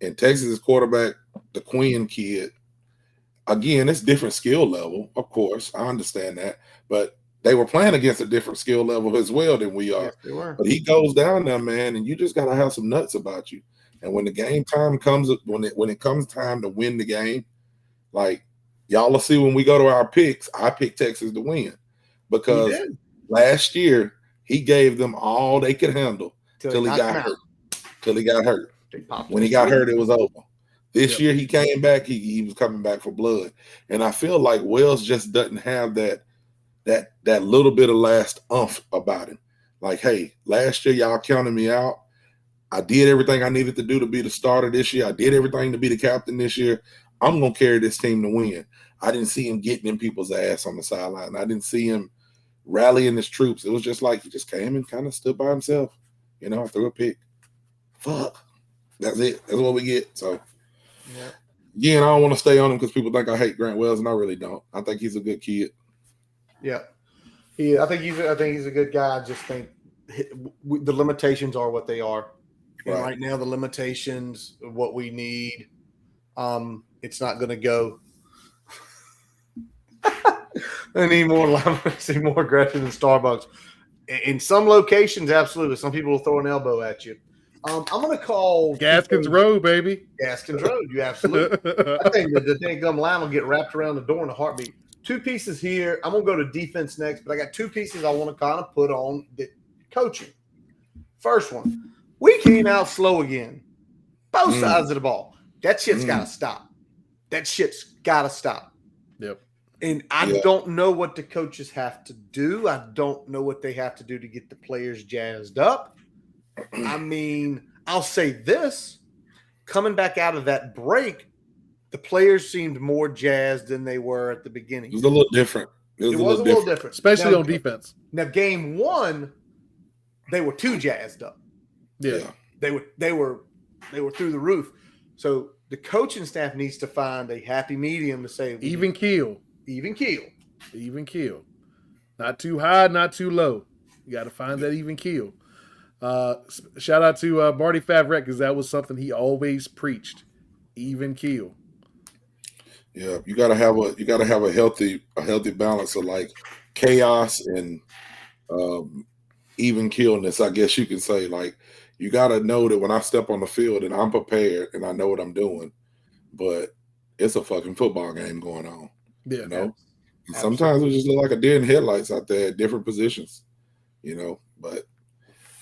Speaker 4: And Texas' quarterback, the Quinn kid, again, it's different skill level, of course. I understand that. But they were playing against a different skill level as well than we are.
Speaker 2: Yes, they were.
Speaker 4: But he goes down there, man, and you just got to have some nuts about you. And when the game time comes, when it comes time to win the game, like y'all will see when we go to our picks, I picked Texas to win because last year he gave them all they could handle till he got hurt. Till he got hurt. When he got hurt, it was over. This year he came back. He was coming back for blood, and I feel like Wells just doesn't have that little bit of last umph about him. Like, hey, last year y'all counted me out. I did everything I needed to do to be the starter this year. I did everything to be the captain this year. I'm gonna carry this team to win. I didn't see him getting in people's ass on the sideline. I didn't see him rallying his troops. It was just like he just came and kind of stood by himself. Threw a pick. Fuck. That's it. That's what we get. So, again, I don't want to stay on him because people think I hate Grant Wells, and I really don't. I think he's a good kid.
Speaker 2: Yeah, I think he's a good guy. I just think the limitations are what they are. And right now, the limitations of what we need, it's not going to go. I need more aggression than Starbucks. In some locations, absolutely. Some people will throw an elbow at you. I'm going to call
Speaker 3: Gaskins Road, baby.
Speaker 2: Gaskins Road, you absolutely. I think the dang gum line will get wrapped around the door in a heartbeat. Two pieces here. I'm going to go to defense next, but I got two pieces I want to kind of put on the coaching. First one, we came out slow again. Both sides of the ball. That shit's got to stop. That shit's got to stop.
Speaker 3: Yep.
Speaker 2: And I don't know what the coaches have to do. I don't know what they have to do to get the players jazzed up. I mean, I'll say this. Coming back out of that break, the players seemed more jazzed than they were at the beginning.
Speaker 4: It was a little different.
Speaker 2: It was a little different.
Speaker 3: Especially on defense.
Speaker 2: Now, game one, they were too jazzed up.
Speaker 3: Yeah.
Speaker 2: They were through the roof. So the coaching staff needs to find a happy medium to say
Speaker 3: even keel.
Speaker 2: Even keel.
Speaker 3: Even keel. Not too high, not too low. You got to find that even keel. Shout out to Marty Favret because that was something he always preached. Even keel.
Speaker 4: Yeah, you gotta have a healthy balance of like chaos and even keelness, I guess you can say. Like you gotta know that when I step on the field and I'm prepared and I know what I'm doing, but it's a fucking football game going on.
Speaker 3: Yeah,
Speaker 4: And sometimes we just look like a deer in headlights out there at different positions, But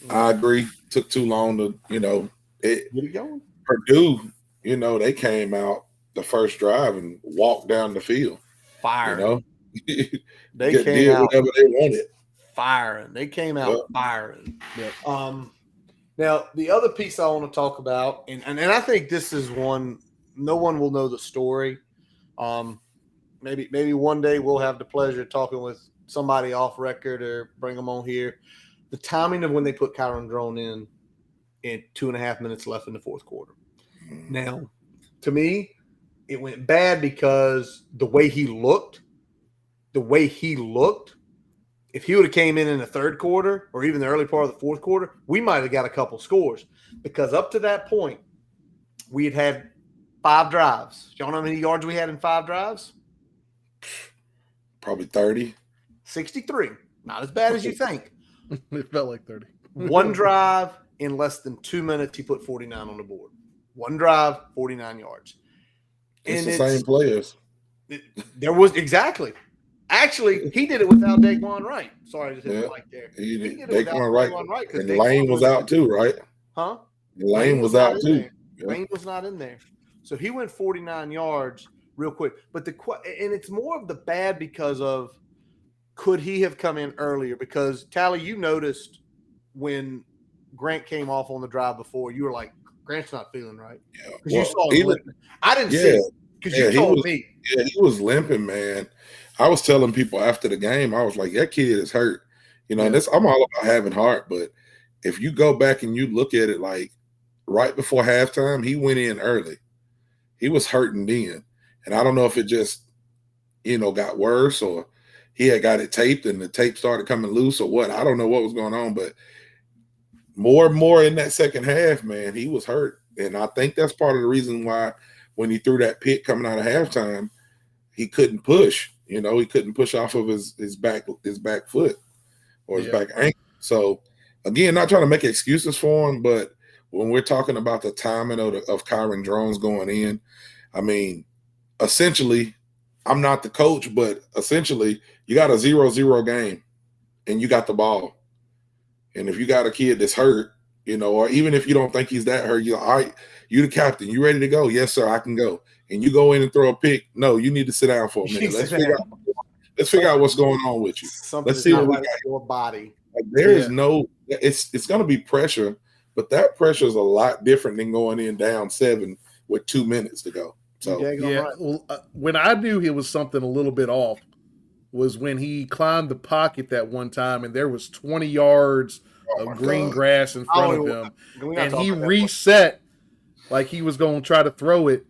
Speaker 4: I agree. Took too long to,
Speaker 2: Where you going?
Speaker 4: Purdue, they came out the first drive and walked down the field.
Speaker 2: Firing. They
Speaker 4: did
Speaker 2: came out
Speaker 4: whatever they wanted.
Speaker 2: Firing. They came out firing.
Speaker 3: Yep.
Speaker 2: Now, the other piece I want to talk about, and I think this is one, no one will know the story. Maybe one day we'll have the pleasure of talking with somebody off record or bring them on here. The timing of when they put Kyron Drone in 2.5 minutes left in the fourth quarter. Now, to me, it went bad because the way he looked, if he would have came in the third quarter or even the early part of the fourth quarter, we might have got a couple scores because up to that point, we had 5 drives. Y'all know how many yards we had in 5 drives?
Speaker 4: Probably 30.
Speaker 2: 63. Not as bad as you think.
Speaker 3: It felt like 30.
Speaker 2: One drive in less than 2 minutes, he put 49 on the board. One drive, 49 yards.
Speaker 4: It's the same players.
Speaker 2: There was exactly. Actually, he did it without Daquan Wright. Sorry, I just hit the mic there.
Speaker 4: He did
Speaker 2: it without
Speaker 4: Daquan Wright. And
Speaker 2: Daquan
Speaker 4: Lane was out too, right?
Speaker 2: Huh?
Speaker 4: Lane was out too.
Speaker 2: Lane was not in there. So he went 49 yards real quick. But and it's more of the bad because of could he have come in earlier? Because, Tally, you noticed when Grant came off on the drive before, you were like, Grant's not feeling right.
Speaker 4: Yeah.
Speaker 2: Because you saw him limping. I didn't see it because you told me.
Speaker 4: Yeah, he was limping, man. I was telling people after the game, I was like, that kid is hurt. I'm all about having heart, but if you go back and you look at it, like right before halftime, he went in early. He was hurting then. And I don't know if it just, got worse or he had got it taped and the tape started coming loose or what. I don't know what was going on, but more and more in that second half, man, he was hurt. And I think that's part of the reason why when he threw that pick coming out of halftime, he couldn't push. You know, he couldn't push off of his back foot or his back ankle. So again, not trying to make excuses for him, but when we're talking about the timing of Kyron Drones going in, I mean, essentially, I'm not the coach, but essentially, you got a 0-0 game and you got the ball. And if you got a kid that's hurt, you know, or even if you don't think he's that hurt, you're all right, you the captain, you ready to go? Yes, sir, I can go. And you go in and throw a pick. No, you need to sit down for a minute. Let's figure out what's going on with you. Let's see what we got.
Speaker 2: Your body.
Speaker 4: Like, there is no, it's going to be pressure, but that pressure is a lot different than going in down 7 with 2 minutes to go. So
Speaker 3: well, when I knew it was something a little bit off was when he climbed the pocket that one time and there was 20 yards of green grass in front of him, and he reset like he was going to try to throw it,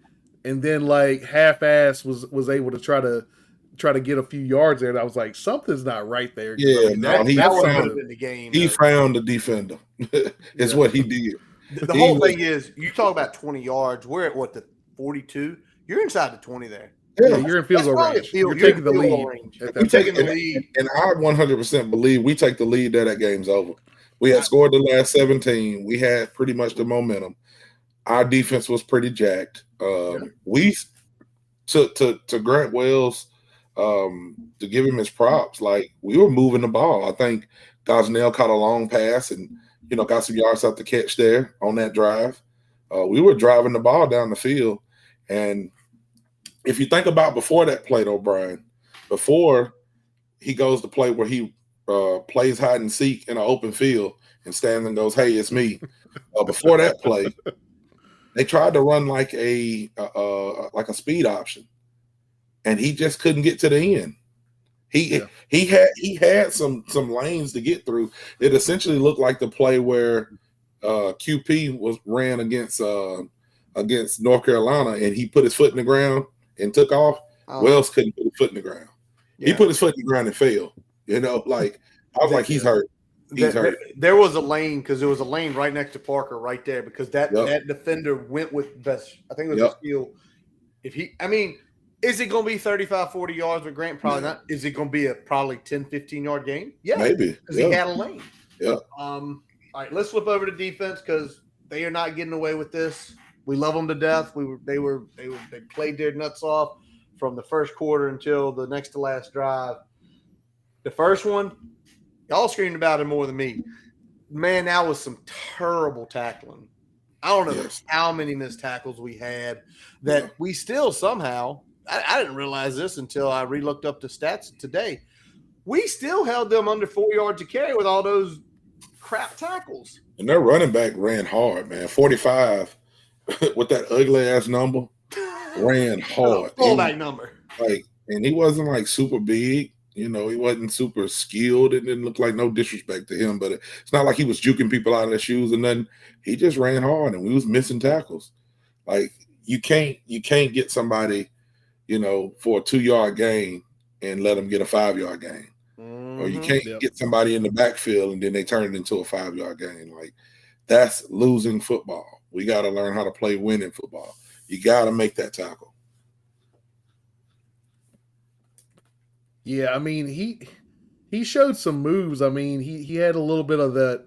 Speaker 3: and then like half-ass was able to try to get a few yards there. And I was like, something's not right there.
Speaker 4: Yeah,
Speaker 2: he
Speaker 4: found the defender. It's what he did.
Speaker 2: The whole thing is, you talk about 20 yards. We're at what, the 42? You're inside the 20 there.
Speaker 3: Yeah, you're in field goal range. You're taking the lead.
Speaker 4: And I 100% believe we take the lead there, that game's over. We had scored the last 17. We had pretty much the momentum. Our defense was pretty jacked. We to Grant Wells, to give him his props, like, we were moving the ball. I think Gosnell caught a long pass and, you know, got some yards out the catch there on that drive. We were driving the ball down the field. And if you think about before that play, though, Brian, before he goes to play where he plays hide and seek in an open field and stands and goes, "Hey, it's me." Before that play, they tried to run like a speed option, and he just couldn't get to the end. He had some lanes to get through. It essentially looked like the play where QP ran against North Carolina, and he put his foot in the ground and took off. Wells couldn't put his foot in the ground. Yeah. He put his foot in the ground and fell. You know, like, I was like, he's hurt. He's hurt.
Speaker 2: There was a lane, because there was a lane right next to Parker right there, because that defender went with best. I think it was a steal. Is it going to be 35, 40 yards with Grant? Probably not. Is it going to be a probably 10, 15-yard game? Yeah.
Speaker 4: Maybe.
Speaker 2: Because he had a lane.
Speaker 4: Yeah.
Speaker 2: All right, let's flip over to defense, because they are not getting away with this. We love them to death. They played their nuts off from the first quarter until the next to last drive. The first one, y'all screamed about it more than me. Man, that was some terrible tackling. I don't know how many missed tackles we had that we still somehow – I didn't realize this until I re-looked up the stats today. We still held them under 4 yards a carry with all those crap tackles.
Speaker 4: And their running back ran hard, man. 45 with that ugly-ass number ran hard.
Speaker 2: Fullback number.
Speaker 4: Like, and he wasn't, like, super big. You know, he wasn't super skilled. It didn't look like, no disrespect to him, but it's not like he was juking people out of their shoes and nothing. He just ran hard, and we was missing tackles. Like, you can't get somebody, you know, for a 2-yard gain and let them get a 5-yard gain. Or you can't get somebody in the backfield and then they turn it into a 5-yard gain. Like, that's losing football. We got to learn how to play winning football. You got to make that tackle.
Speaker 3: Yeah, I mean, he showed some moves. I mean, he had a little bit of that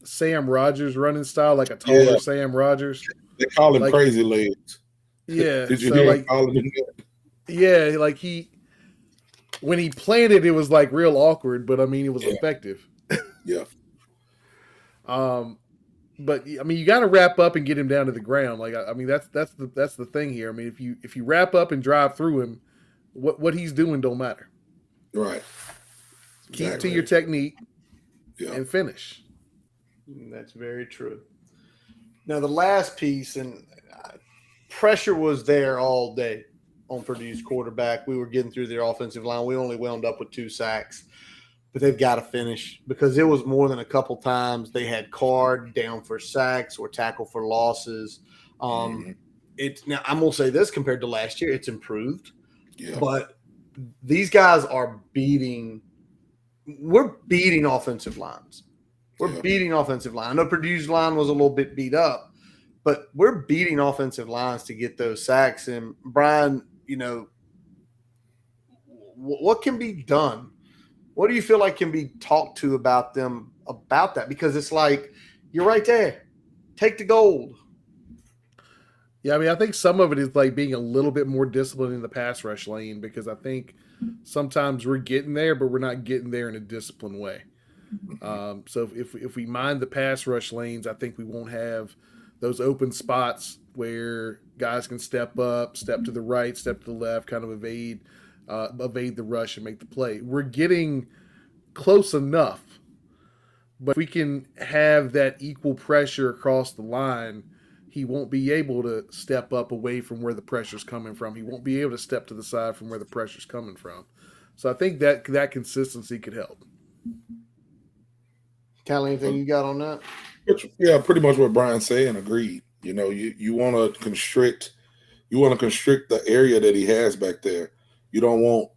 Speaker 3: Sam Rogers running style, like a taller Sam Rogers.
Speaker 4: They call him crazy legs.
Speaker 3: Yeah.
Speaker 4: Did you hear him calling him that?
Speaker 3: Yeah, like when he planted, it was like real awkward, but I mean, it was effective.
Speaker 4: Yeah.
Speaker 3: But I mean, you got to wrap up and get him down to the ground. Like, I mean, that's the thing here. I mean, if you wrap up and drive through him, what he's doing don't matter.
Speaker 4: Right.
Speaker 3: Keep to your technique and finish.
Speaker 2: That's very true. Now, the last piece, and pressure was there all day on Purdue's quarterback. We were getting through their offensive line. We only wound up with 2 sacks, but they've got to finish, because it was more than a couple times they had card down for sacks or tackle for losses. It's now, I'm going to say this, compared to last year, it's improved.
Speaker 4: Yeah.
Speaker 2: But these guys are we're beating offensive lines. We're beating offensive line. I know Purdue's line was a little bit beat up, but we're beating offensive lines to get those sacks. And Brian, what can be done? What do you feel like can be talked to about them about that? Because it's like, you're right there. Take the gold.
Speaker 3: Yeah, I mean, I think some of it is like being a little bit more disciplined in the pass rush lane, because I think sometimes we're getting there, but we're not getting there in a disciplined way. So if we mind the pass rush lanes, I think we won't have those open spots where guys can step up, step to the right, step to the left, kind of evade the rush and make the play. We're getting close enough, but if we can have that equal pressure across the line, he won't be able to step up away from where the pressure's coming from. He won't be able to step to the side from where the pressure's coming from. So I think that consistency could help.
Speaker 2: Callie, anything you got on that?
Speaker 4: Yeah, pretty much what Brian's saying. Agreed. You want to constrict the area that he has back there. You don't want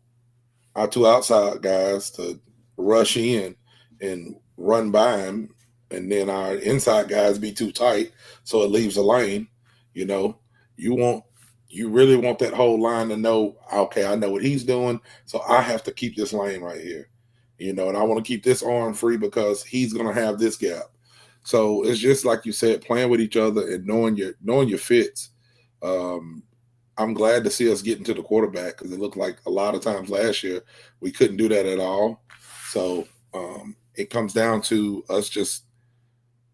Speaker 4: our two outside guys to rush in and run by him, and then our inside guys be too tight, so it leaves a lane. You really want that whole line to know, okay, I know what he's doing, so I have to keep this lane right here. And I want to keep this arm free because he's going to have this gap. So it's just like you said, playing with each other and knowing your fits. I'm glad to see us getting to the quarterback, because it looked like a lot of times last year we couldn't do that at all. So it comes down to us just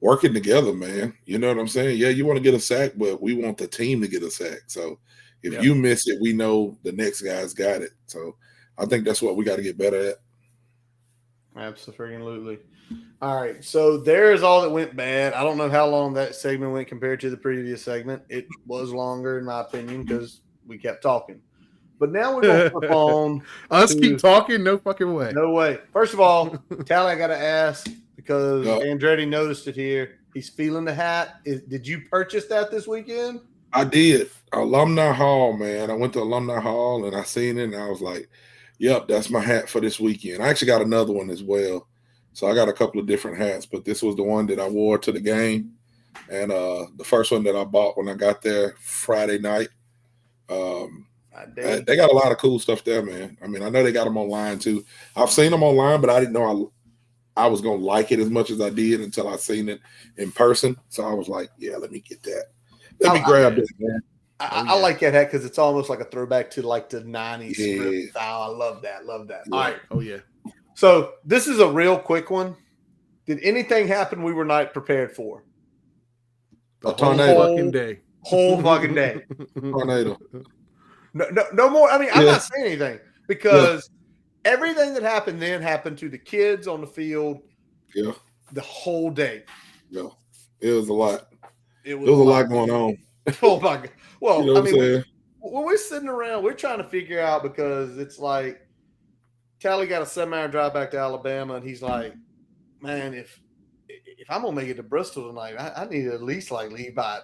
Speaker 4: working together, man. You know what I'm saying? Yeah, you want to get a sack, but we want the team to get a sack. So if you miss it, we know the next guy's got it. So I think that's what we got to get better at.
Speaker 2: Absolutely. All right, so there's all that went bad. I don't know how long that segment went compared to the previous segment. It was longer, in my opinion, because we kept talking. But now we're going to flip on.
Speaker 3: Us keep talking? No fucking way.
Speaker 2: No way. First of all, Tally, I got to ask, because Andretti noticed it here. He's feeling the hat. Did you purchase that this weekend?
Speaker 4: I did. Alumni Hall, man. I went to Alumni Hall and I seen it and I was like, yep, that's my hat for this weekend. I actually got another one as well. So I got a couple of different hats, but this was the one that I wore to the game. And the first one that I bought when I got there Friday night. They got a lot of cool stuff there, man. I mean, I know they got them online too. I've seen them online, but I didn't know I was going to like it as much as I did until I seen it in person. So I was like, yeah, let me get that. Let me grab it, man.
Speaker 2: I like that hat because it's almost like a throwback to like the 90s script style. I love that.
Speaker 4: Yeah.
Speaker 2: All right.
Speaker 3: Oh, yeah.
Speaker 2: So this is a real quick one. Did anything happen we were not prepared for?
Speaker 3: The tornado fucking day.
Speaker 2: Whole fucking day.
Speaker 4: Tornado.
Speaker 2: No more. I mean, I'm not saying anything because everything that happened then happened to the kids on the field.
Speaker 4: Yeah.
Speaker 2: The whole day.
Speaker 4: Yeah. It was a lot.
Speaker 2: It was
Speaker 4: a lot going on.
Speaker 2: Oh my God. Well,
Speaker 4: you know what I'm saying?
Speaker 2: When we're sitting around, we're trying to figure out, because it's like Tally got a 7-hour drive back to Alabama, and he's like, man, if I'm gonna make it to Bristol tonight, I need to at least like leave by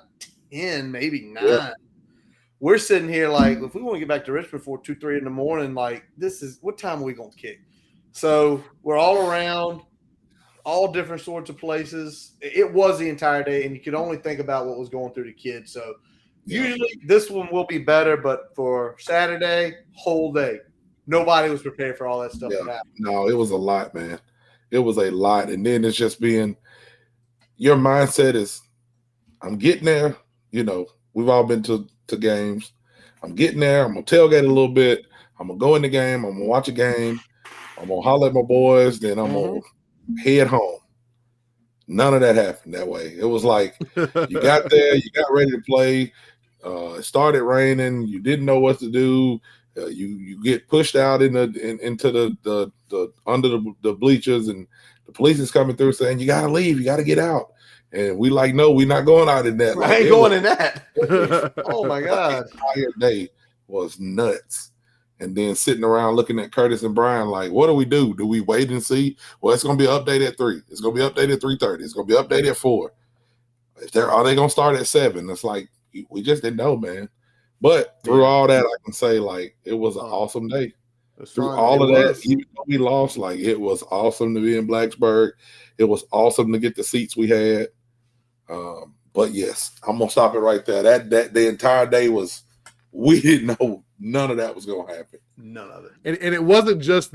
Speaker 2: 10, maybe 9. Yeah. We're sitting here like, if we want to get back to Richmond before 2-3 in the morning, like, this is what time are we gonna kick? So we're all around, all different sorts of places. It was the entire day, and you could only think about what was going through the kids. So usually this one will be better, but for Saturday, whole day, nobody was prepared for all that stuff that happened.
Speaker 4: No, it was a lot, man. It was a lot. And then it's just being – your mindset is, I'm getting there. You know, we've all been to games. I'm getting there. I'm going to tailgate a little bit. I'm going to go in the game. I'm going to watch a game. I'm going to holler at my boys. Then I'm going to head home. None of that happened that way. It was like you got there, you got ready to play. It started raining. You didn't know what to do. You get pushed out into the under the bleachers, and the police is coming through saying you got to leave, you got to get out. And we like, no, we're not going out in that.
Speaker 2: I ain't going in that. Oh my God!
Speaker 4: The entire day was nuts. And then sitting around looking at Curtis and Brian like, what do we do? Do we wait and see? Well, it's going to be updated at 3. It's going to be updated at 3:30. It's going to be updated at 4. Are they going to start at 7? It's like, we just didn't know, man. But through all that, I can say, like, it was an awesome day. through all of that, even though we lost, like it was awesome to be in Blacksburg. It was awesome to get the seats we had. But yes, I'm gonna stop it right there. That the entire day was, we didn't know none of that was gonna happen.
Speaker 2: None of it.
Speaker 3: And it wasn't just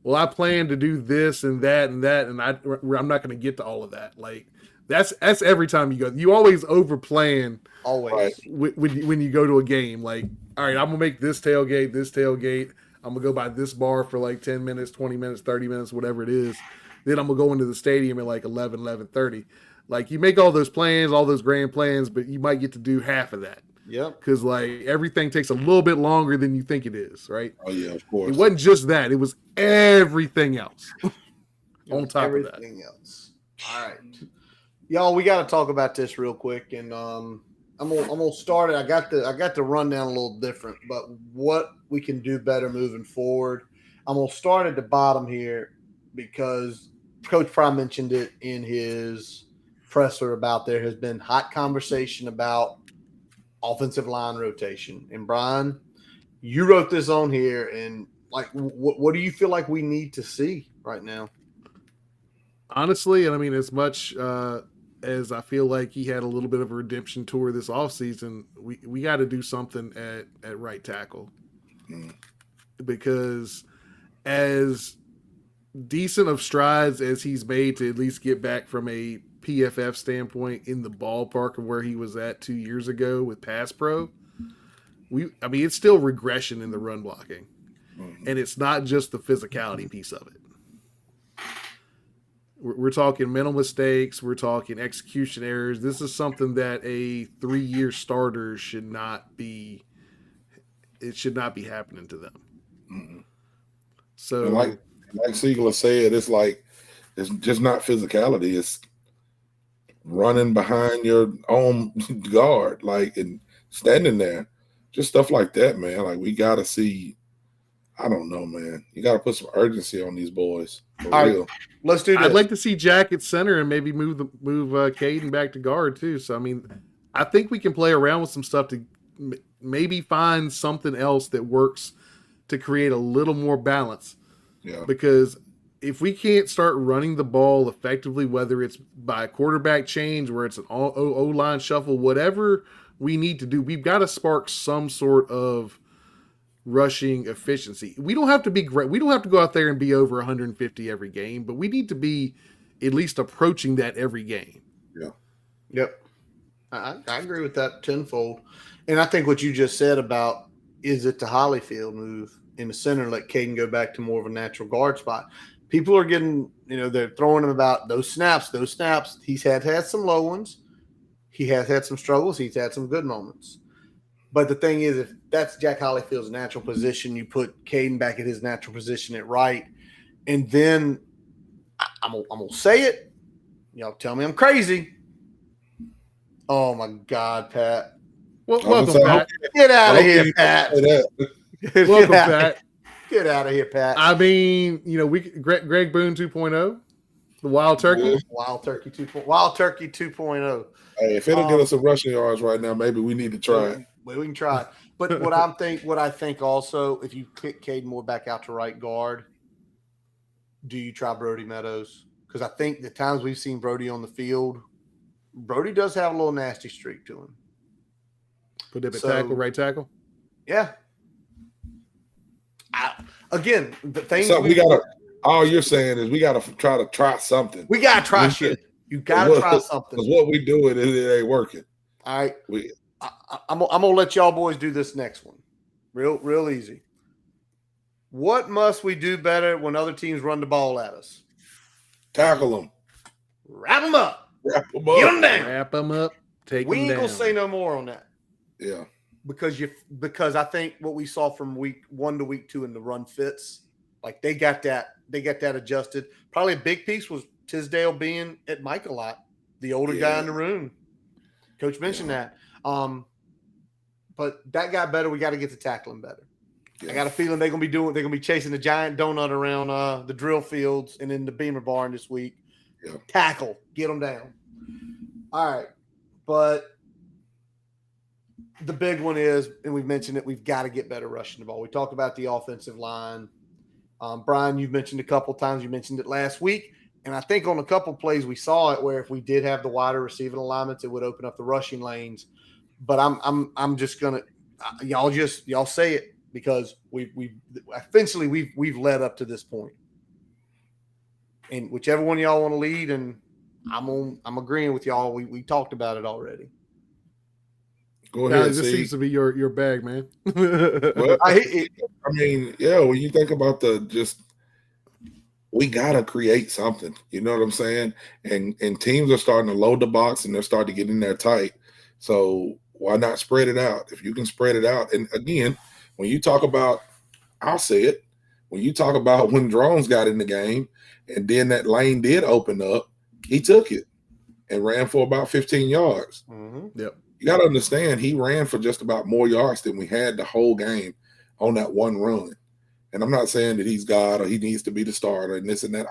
Speaker 3: well, I plan to do this and that and that, and I'm not going to get to all of that. Like that's every time you go. You always overplan.
Speaker 2: Always.
Speaker 3: When you go to a game, like, all right, I'm gonna make this tailgate. I'm gonna go by this bar for like 10 minutes, 20 minutes, 30 minutes, whatever it is. Then I'm gonna go into the stadium at like 11:30. Like you make all those plans, all those grand plans, but you might get to do half of that.
Speaker 2: Yep.
Speaker 3: Because like everything takes a little bit longer than you think it is, right?
Speaker 4: Oh yeah, of course.
Speaker 3: It wasn't just that; it was everything else on top of that.
Speaker 2: Everything else. All right, y'all. We got to talk about this real quick, and I'm gonna start it. I got the rundown a little different, but what we can do better moving forward. I'm gonna start at the bottom here because Coach Pry mentioned it in his presser about there has been hot conversation about offensive line rotation. And Brian, you wrote this on here, and like, what do you feel like we need to see right now?
Speaker 3: Honestly, and I mean, as much as I feel like he had a little bit of a redemption tour this offseason, we got to do something at right tackle. Because as decent of strides as he's made to at least get back from a PFF standpoint in the ballpark of where he was at 2 years ago with pass pro, it's still regression in the run blocking, and it's not just the physicality piece of it. We're talking mental mistakes, we're talking execution errors. This is something that a 3-year starter should not be happening to them. So
Speaker 4: and like Siegler said, it's just not physicality, it's running behind your own guard, like, and standing there, just stuff like that, man. Like, we got to see, I don't know, man. You got to put some urgency on these boys. For
Speaker 2: all
Speaker 4: real.
Speaker 2: Right, let's do this.
Speaker 3: I'd like to see Jack at center and maybe move Caden back to guard too. So, I mean, I think we can play around with some stuff to maybe find something else that works to create a little more balance.
Speaker 4: Yeah.
Speaker 3: Because if we can't start running the ball effectively, whether it's by a quarterback change, where it's an O-line shuffle, whatever we need to do, we've got to spark some sort of rushing efficiency. We don't have to be great. We don't have to go out there and be over 150 every game, but we need to be at least approaching that every game.
Speaker 4: Yeah.
Speaker 2: Yep. I agree with that tenfold. And I think what you just said about, is it the Holyfield move in the center, let Caden go back to more of a natural guard spot? People are getting, they're throwing him about those snaps. He's had some low ones. He has had some struggles. He's had some good moments. But the thing is, if that's Jack Holyfield's natural position, you put Caden back at his natural position at right. And then I'm going to say it. Y'all tell me I'm crazy. Oh, my God, Pat.
Speaker 3: Well, welcome, Pat.
Speaker 2: Get out of here, Pat.
Speaker 3: Welcome, Pat.
Speaker 2: Get out of here, Pat.
Speaker 3: I mean, Greg Boone 2.0, the Wild Turkey.
Speaker 2: Wild Turkey 2.0.
Speaker 4: Hey, if it'll get us some rushing yards right now, maybe we need to try it.
Speaker 2: We can try. But what I think also, if you kick Caden Moore back out to right guard, do you try Brody Meadows? Because I think the times we've seen Brody on the field, Brody does have a little nasty streak to him.
Speaker 3: Put him at tackle, right tackle?
Speaker 2: Yeah. Again, the thing
Speaker 4: So all you're saying is we got to try something.
Speaker 2: We got to try shit. You got to try something.
Speaker 4: Because what we doing, it ain't working.
Speaker 2: All right. I'm going to let y'all boys do this next one. Real easy. What must we do better when other teams run the ball at us?
Speaker 4: Tackle them.
Speaker 2: Wrap them up.
Speaker 4: Wrap them up.
Speaker 2: Get them down.
Speaker 3: Wrap them up. Take them down.
Speaker 2: We ain't going to say no more on that.
Speaker 4: Yeah.
Speaker 2: Because I think what we saw from week 1 to week 2 in the run fits, like they got that adjusted. Probably a big piece was Tisdale being at Mike a lot, the older guy in the room. Coach mentioned that. But that got better. We got to get to tackling better. Yeah. I got a feeling they're gonna be chasing the giant donut around the drill fields and in the Beamer barn this week. Yeah. Tackle, get them down. All right, but the big one is, and we've mentioned it, we've got to get better rushing the ball. We talked about the offensive line. Brian, you've mentioned a couple times. You mentioned it last week. And I think on a couple plays we saw it where if we did have the wider receiving alignments, it would open up the rushing lanes. But I'm just gonna y'all say it because we've led up to this point. And whichever one y'all want to lead, and I'm agreeing with y'all. We talked about it already.
Speaker 3: Go ahead. This seems to be your bag, man.
Speaker 4: Well, I mean, yeah. When you think about we gotta create something. You know what I'm saying? And teams are starting to load the box and they're starting to get in there tight. So why not spread it out? If you can spread it out, and again, when you talk about, I'll say it. When you talk about when Drones got in the game, and then that lane did open up, he took it and ran for about 15 yards.
Speaker 2: Mm-hmm.
Speaker 3: Yep.
Speaker 4: You got to understand, he ran for just about more yards than we had the whole game on that one run. And I'm not saying that he's God or he needs to be the starter and this and that.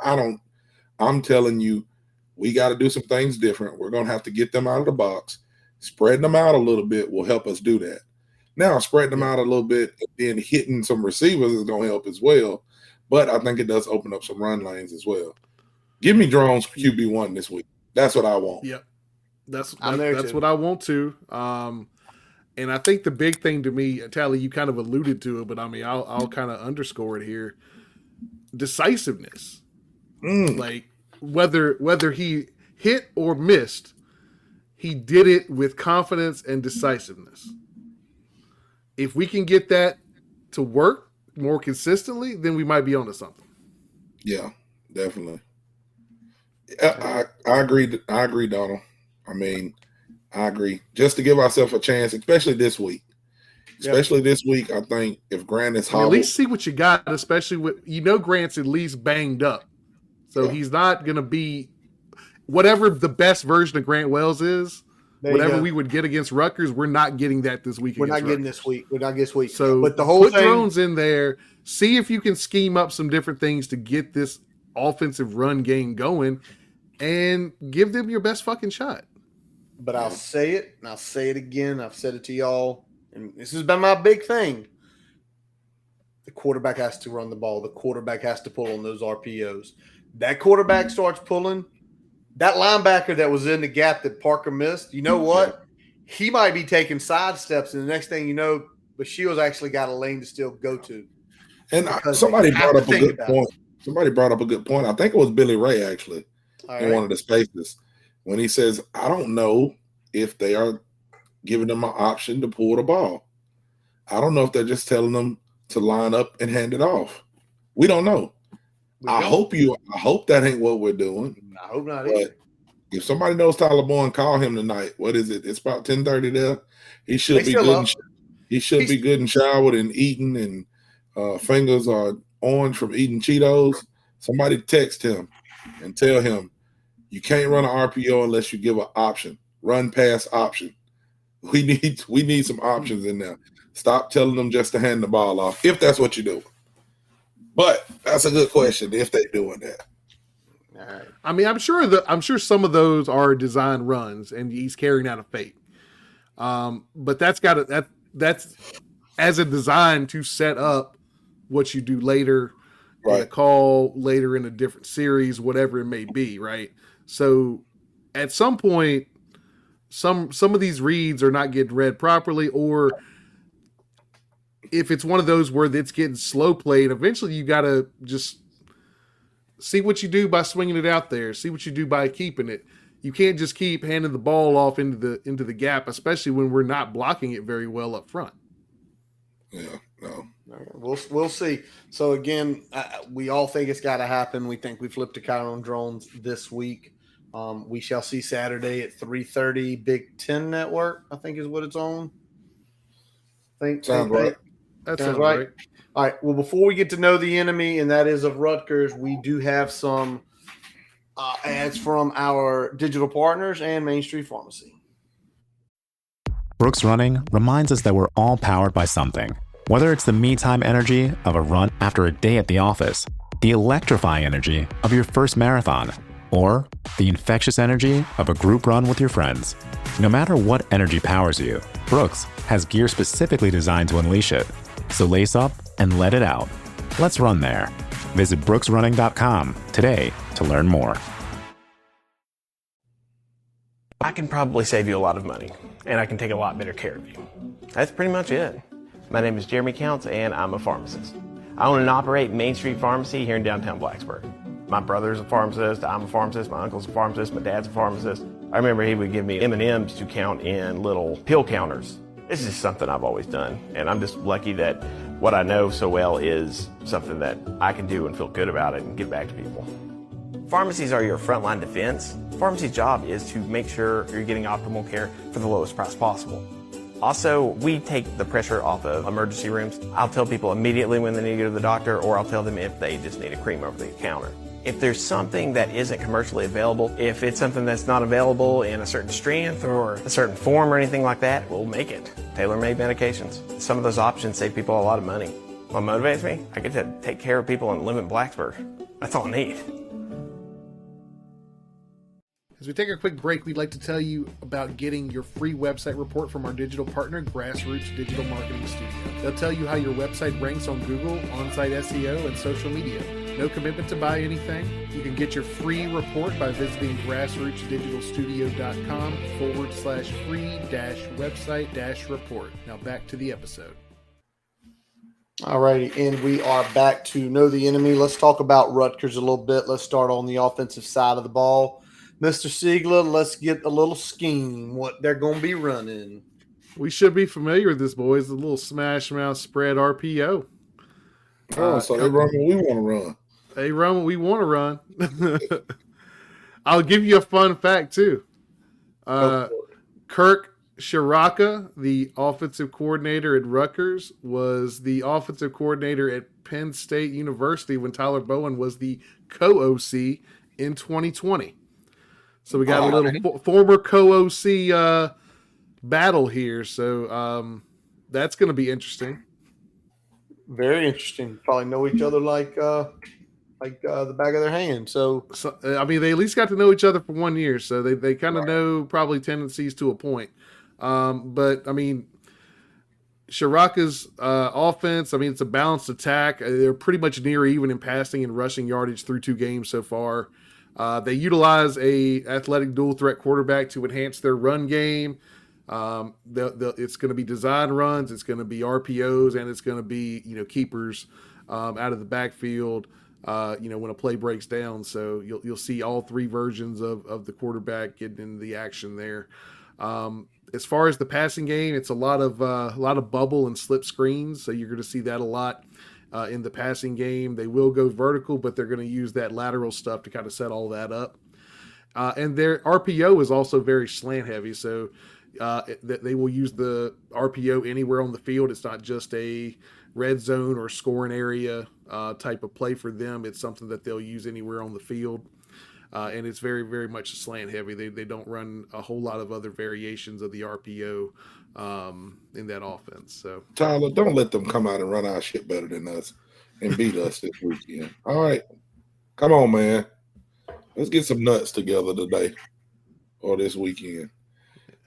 Speaker 4: I'm telling you, we got to do some things different. We're going to have to get them out of the box. Spreading them out a little bit will help us do that. Now, spreading them out a little bit and then hitting some receivers is going to help as well. But I think it does open up some run lanes as well. Give me Drones QB1 this week. That's what I want.
Speaker 3: Yep. That's what I want to. And I think the big thing to me, Tally, you kind of alluded to it, but I mean, I'll kind of underscore it here. Decisiveness. Like whether he hit or missed, he did it with confidence and decisiveness. If we can get that to work more consistently, then we might be onto something.
Speaker 4: Yeah, definitely. I agree. I agree, Donald. I mean, I agree. Just to give ourselves a chance, especially this week. This week, I think if Grant is hobbled,
Speaker 3: at least see what you got, especially with Grant's at least banged up. So he's not going to be whatever the best version of Grant Wells is. Whatever we would get against Rutgers, we're not getting that this week.
Speaker 2: We're not getting this week.
Speaker 3: So,
Speaker 2: but the whole
Speaker 3: put Drones in there. See if you can scheme up some different things to get this offensive run game going, and give them your best fucking shot.
Speaker 2: But I'll say it, and I'll say it again. I've said it to y'all, and this has been my big thing. The quarterback has to run the ball. The quarterback has to pull on those RPOs. That quarterback starts pulling. That linebacker that was in the gap that Parker missed, you know what? He might be taking side steps, and the next thing you know, Bashiel's actually got a lane to still go to.
Speaker 4: And somebody brought up a good point. Somebody brought up a good point. I think it was Billy Ray, actually, in one of the spaces, when he says, I don't know if they are giving them an option to pull the ball. I don't know if they're just telling them to line up and hand it off. We don't know. I hope that ain't what we're doing.
Speaker 2: I hope not
Speaker 4: but
Speaker 2: either.
Speaker 4: If somebody knows Tyler Bourne, call him tonight. What is it? It's about 10:30 there. He should be good. He should be good and showered and eating, and fingers are orange from eating Cheetos. Somebody text him and tell him you can't run an RPO unless you give an option. Run pass option. We need some options in there. Stop telling them just to hand the ball off if that's what you do. But that's a good question if they're doing that.
Speaker 2: All right.
Speaker 3: I mean, I'm sure some of those are design runs, and he's carrying out a fake. But that's as a design to set up what you do later, in a call, later in a different series, whatever it may be, right? So at some point, some of these reads are not getting read properly, or if it's one of those where it's getting slow played, eventually you got to just see what you do by swinging it out there. See what you do by keeping it. You can't just keep handing the ball off into the gap, especially when we're not blocking it very well up front.
Speaker 4: Yeah, no.
Speaker 2: We'll see. So again, we all think it's got to happen. We think we flipped to Chiron Drones this week. We shall see Saturday at 3:30 Big Ten Network, I think is what it's on.
Speaker 4: Sounds right.
Speaker 3: That sounds right.
Speaker 2: All right. Well, before we get to know the enemy, and that is of Rutgers, we do have some ads from our digital partners and Main Street Pharmacy.
Speaker 5: Brooks Running reminds us that we're all powered by something. Whether it's the me-time energy of a run after a day at the office, the electrifying energy of your first marathon, or the infectious energy of a group run with your friends. No matter what energy powers you, Brooks has gear specifically designed to unleash it. So lace up and let it out. Let's run there. Visit brooksrunning.com today to learn more.
Speaker 6: I can probably save you a lot of money, and I can take a lot better care of you. That's pretty much it. My name is Jeremy Counts, and I'm a pharmacist. I own and operate Main Street Pharmacy here in downtown Blacksburg. My brother's a pharmacist, I'm a pharmacist, my uncle's a pharmacist, my dad's a pharmacist. I remember he would give me M&Ms to count in little pill counters. This is something I've always done, and I'm just lucky that what I know so well is something that I can do and feel good about it and give back to people. Pharmacies are your frontline defense. Pharmacy's job is to make sure you're getting optimal care for the lowest price possible. Also, we take the pressure off of emergency rooms. I'll tell people immediately when they need to go to the doctor, or I'll tell them if they just need a cream over the counter. If there's something that isn't commercially available, if it's something that's not available in a certain strength or a certain form or anything like that, we'll make it. Tailor-made medications. Some of those options save people a lot of money. What motivates me? I get to take care of people and live in Blacksburg. That's all I need.
Speaker 3: As we take a quick break, we'd like to tell you about getting your free website report from our digital partner, Grassroots Digital Marketing Studio. They'll tell you how your website ranks on Google, on-site SEO, and social media. No commitment to buy anything. You can get your free report by visiting grassrootsdigitalstudio.com/free-website-report. Now back to the episode.
Speaker 2: All righty, and we are back to Know the Enemy. Let's talk about Rutgers a little bit. Let's start on the offensive side of the ball. Mr. Siegler, let's get a little scheme, what they're going to be running.
Speaker 3: We should be familiar with this, boys. The little smash mouth spread RPO.
Speaker 4: So they run what we want to run.
Speaker 3: They run what we want to run. I'll give you a fun fact, too. Kirk Shiraka, the offensive coordinator at Rutgers, was the offensive coordinator at Penn State University when Tyler Bowen was the co-OC in 2020. So we got a little former co-OC battle here. So that's going to be interesting.
Speaker 2: Very interesting. Probably know each other like the back of their hand. So
Speaker 3: I mean, they at least got to know each other for 1 year. So they kind of know probably tendencies to a point. But, I mean, Shiraka's offense, I mean, it's a balanced attack. They're pretty much near even in passing and rushing yardage through 2 games so far. They utilize a athletic dual threat quarterback to enhance their run game. It's going to be design runs, it's going to be RPOs, and it's going to be keepers out of the backfield. When a play breaks down, so you'll see all 3 versions of the quarterback getting into the action there. As far as the passing game, it's a lot of bubble and slip screens, so you're going to see that a lot. In the passing game, they will go vertical, but they're going to use that lateral stuff to kind of set all that up. And their RPO is also very slant heavy, so they will use the RPO anywhere on the field. It's not just a red zone or scoring area type of play for them. It's something that they'll use anywhere on the field. And it's very, very much slant heavy. They don't run a whole lot of other variations of the RPO in that offense. So
Speaker 4: Tyler, don't let them come out and run our shit better than us and beat us this weekend. All right. Come on, man. Let's get some nuts together today or this weekend.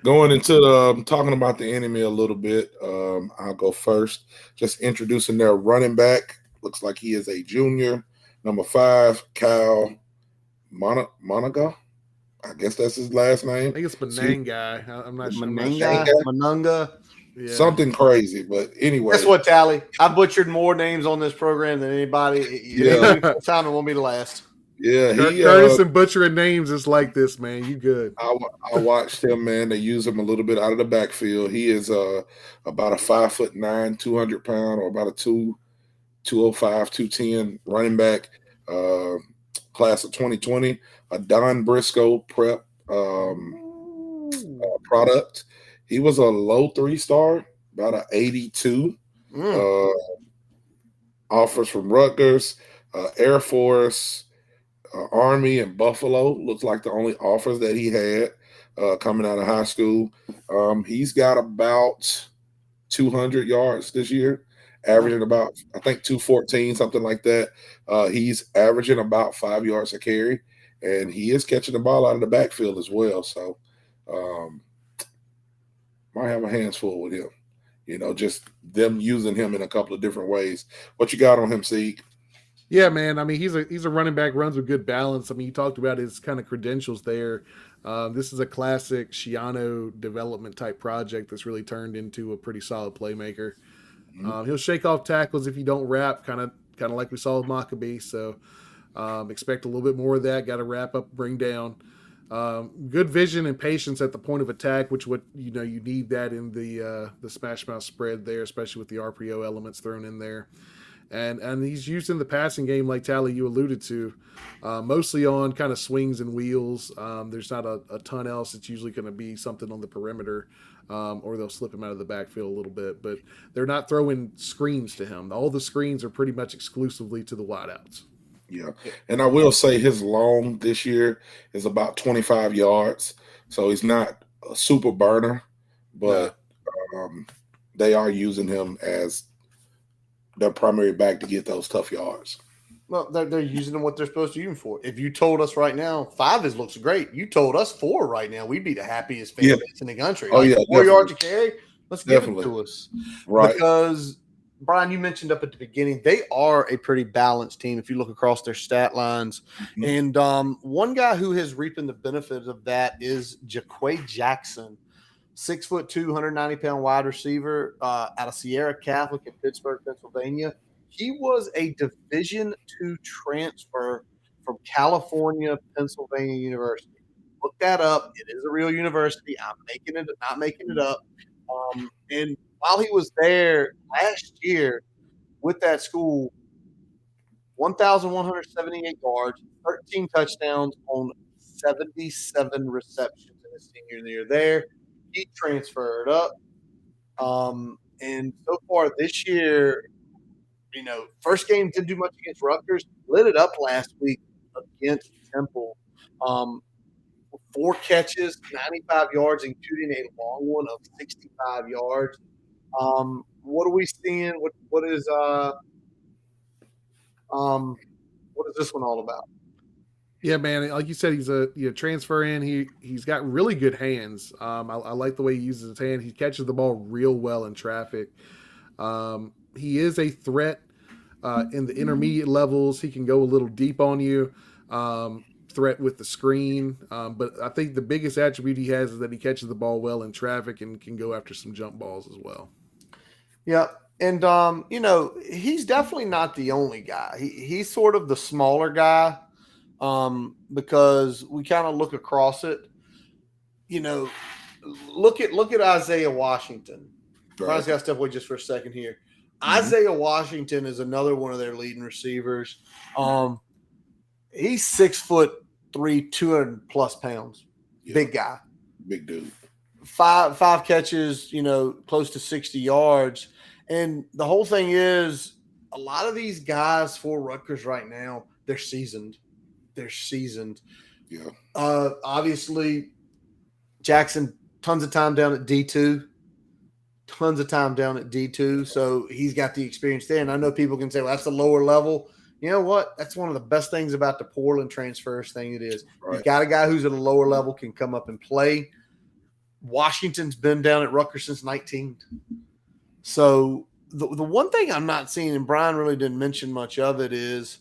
Speaker 4: Going into talking about the enemy a little bit, I'll go first. Just introducing their running back. Looks like he is a junior. Number 5, Kyle Monaga. I guess that's his last name.
Speaker 3: I think it's Mananga. I'm not sure.
Speaker 2: Mananga.
Speaker 3: Yeah.
Speaker 4: Something crazy, but anyway.
Speaker 2: Guess what, Tally? I butchered more names on this program than anybody.
Speaker 4: Yeah.
Speaker 2: Time it won't be the last.
Speaker 4: Yeah,
Speaker 3: Curtis and butchering names is like this, man. You good?
Speaker 4: I watched him, man. They use him a little bit out of the backfield. He is about a 5'9", 200 pound, or about a 205, 210 running back. Class of 2020, a Don Briscoe prep product. He was a low 3-star, about an 82. Offers from Rutgers, Air Force, Army, and Buffalo. Looks like the only offers that he had coming out of high school. He's got about 200 yards this year, averaging about, I think, 214, something like that. He's averaging about 5 yards a carry, and he is catching the ball out of the backfield as well. So, might have my hands full with him. Just them using him in a couple of different ways. What you got on him, Sieg?
Speaker 3: Yeah, man. I mean, he's a running back, runs with good balance. I mean, you talked about his kind of credentials there. This is a classic Shiano development type project that's really turned into a pretty solid playmaker. He'll shake off tackles if you don't wrap, kind of like we saw with Maccabee. So expect a little bit more of that. Got to wrap up, bring down. Good vision and patience at the point of attack, which you need that in the smash mouth spread there, especially with the RPO elements thrown in there. And he's used in the passing game, like Tally, you alluded to, mostly on kind of swings and wheels. There's not a ton else. It's usually going to be something on the perimeter, or they'll slip him out of the backfield a little bit. But they're not throwing screens to him. All the screens are pretty much exclusively to the wideouts.
Speaker 4: Yeah, and I will say his long this year is about 25 yards, so he's not a super burner, but they are using him as their primary back to get those tough yards.
Speaker 2: Well, they're using them what they're supposed to use them for. If you told us right now 5 looks great, you told us 4 right now, we'd be the happiest fan base in the country.
Speaker 4: Oh, yeah,
Speaker 2: 4 yards to carry, let's give it to us.
Speaker 4: Right.
Speaker 2: Because, Brian, you mentioned up at the beginning, they are a pretty balanced team if you look across their stat lines. Mm-hmm. And one guy who has reaping the benefits of that is Jaquay Jackson, 6'2", 190-pound wide receiver out of Sierra Catholic in Pittsburgh, Pennsylvania. He was a Division II transfer from California, Pennsylvania University. Look that up. It is a real university. I'm not making it up. And while he was there last year with that school, 1,178 yards, 13 touchdowns on 77 receptions in his senior year there. He transferred up. And so far this year, first game didn't do much against Rutgers, lit it up last week against Temple. 4 catches, 95 yards, including a long one of 65 yards. What are we seeing? What is this one all about?
Speaker 3: Yeah, man. Like you said, he's a transfer in. He's got really good hands. I like the way he uses his hand. He catches the ball real well in traffic. He is a threat in the intermediate levels. He can go a little deep on you. Threat with the screen. But I think the biggest attribute he has is that he catches the ball well in traffic and can go after some jump balls as well.
Speaker 2: Yeah. And, he's definitely not the only guy. He's sort of the smaller guy. Because we kind of look across it, look at Isaiah Washington. Right. I've got to step away just for a second here. Mm-hmm. Isaiah Washington is another one of their leading receivers. He's 6'3", 200+ pounds. Yeah. Big guy.
Speaker 4: Big dude. 5
Speaker 2: catches, close to 60 yards. And the whole thing is a lot of these guys for Rutgers right now, they're seasoned. Yeah. Obviously, Jackson, tons of time down at D2. So he's got the experience there. And I know people can say, well, that's the lower level. You know what? That's one of the best things about the Portland transfers thing it is. Right. You've got a guy who's at a lower level can come up and play. Washington's been down at Rutgers since 19. So the one thing I'm not seeing, and Brian really didn't mention much of it, is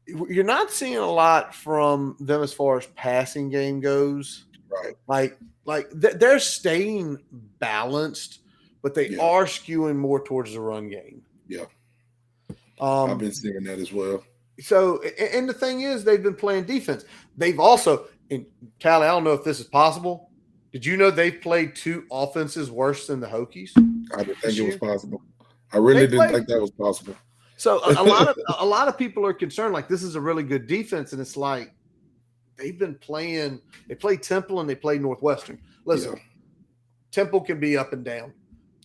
Speaker 2: you're not seeing a lot from them as far as passing game goes.
Speaker 4: Right.
Speaker 2: Like they're staying balanced, but they are skewing more towards the run game.
Speaker 4: Yeah. I've been seeing that as well.
Speaker 2: So, and the thing is, they've been playing defense. They've also, and Callie, I don't know if this is possible. Did you know they've played 2 offenses worse than the Hokies?
Speaker 4: I didn't think it was possible. I really didn't think that was possible.
Speaker 2: So a lot of people are concerned, like, this is a really good defense, and it's like they've been playing. They played Temple and they played Northwestern. Listen, Temple can be up and down.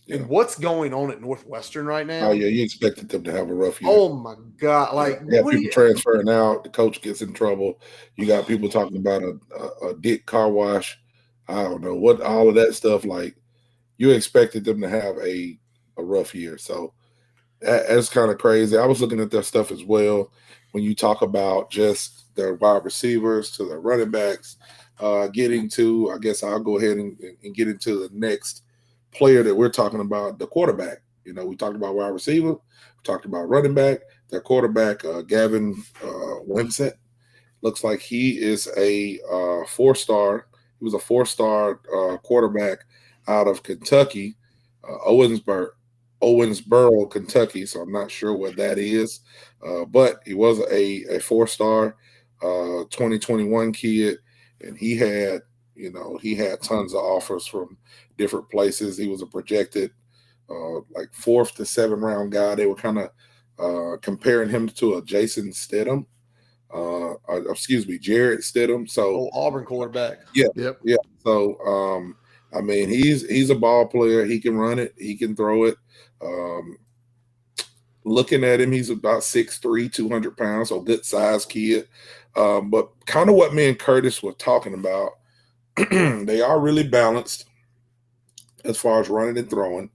Speaker 2: Yeah. And what's going on at Northwestern right now?
Speaker 4: Oh yeah, you expected them to have a rough year.
Speaker 2: Oh my God! Like,
Speaker 4: people transferring out, the coach gets in trouble. You got people talking about a dick car wash. I don't know what all of that stuff. Like, you expected them to have a rough year. So That's kind of crazy. I was looking at their stuff as well. When you talk about just their wide receivers to their running backs, getting to, I guess I'll go ahead and get into the next player that we're talking about, the quarterback. You know, we talked about wide receiver, we talked about running back, their quarterback, Gavin Wimsatt. Looks like he is a 4-star. He was a 4-star quarterback out of Kentucky, Owensboro, Kentucky. So I'm not sure what that is, but he was a 4-star 2021 kid, and he had tons of offers from different places. He was a projected like 4th to 7th round guy. They were kind of comparing him to a Jason Stidham. Jared Stidham. So
Speaker 2: Auburn quarterback.
Speaker 4: Yeah.
Speaker 3: Yep.
Speaker 4: Yeah. So I mean, he's a ball player. He can run it, he can throw it. Looking at him, he's about 6'3", 200 pounds, so good size kid. But kind of what me and Curtis were talking about, they are really balanced as far as running and throwing.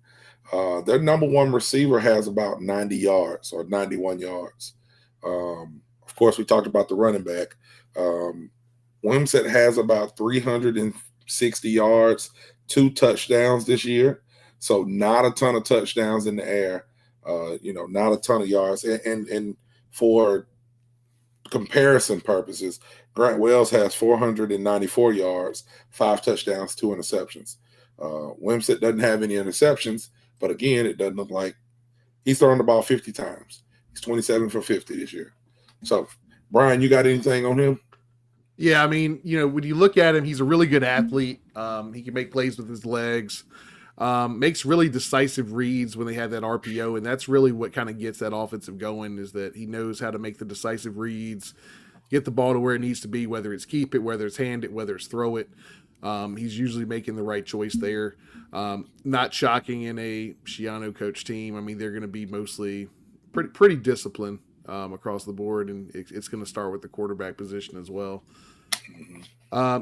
Speaker 4: Their number one receiver has about 90 yards or 91 yards. Of course, we talked about the running back. Wimsatt has about 360 yards, 2 touchdowns this year. So not a ton of touchdowns in the air, not a ton of yards. And for comparison purposes, Grant Wells has 494 yards, 5 touchdowns, 2 interceptions. Wimsatt doesn't have any interceptions, but again, it doesn't look like he's thrown the ball 50 times. He's 27 for 50 this year. So, Brian, you got anything on him?
Speaker 3: Yeah, I mean, when you look at him, he's a really good athlete. He can make plays with his legs, makes really decisive reads when they have that RPO, and that's really what kind of gets that offensive going, is that he knows how to make the decisive reads, get the ball to where it needs to be, whether it's keep it, whether it's hand it, whether it's throw it. He's usually making the right choice there. Not shocking in a Schiano coach team. I mean, they're going to be mostly pretty disciplined across the board, and it's going to start with the quarterback position as well.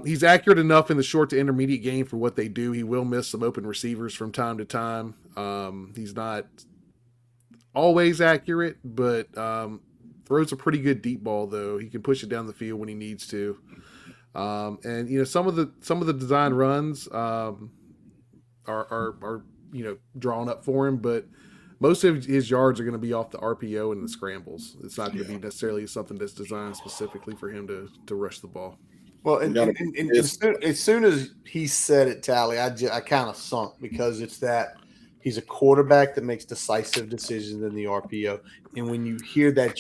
Speaker 3: He's accurate enough in the short to intermediate game for what they do. He will miss some open receivers from time to time. He's not always accurate, but throws a pretty good deep ball, though. He can push it down the field when he needs to. And some of the design runs are drawn up for him, but most of his yards are going to be off the RPO and the scrambles. It's not going to be necessarily something that's designed specifically for him to rush the ball.
Speaker 2: Well, and as soon as he said it, Tally, I kind of sunk, because it's that he's a quarterback that makes decisive decisions in the RPO. And when you hear that,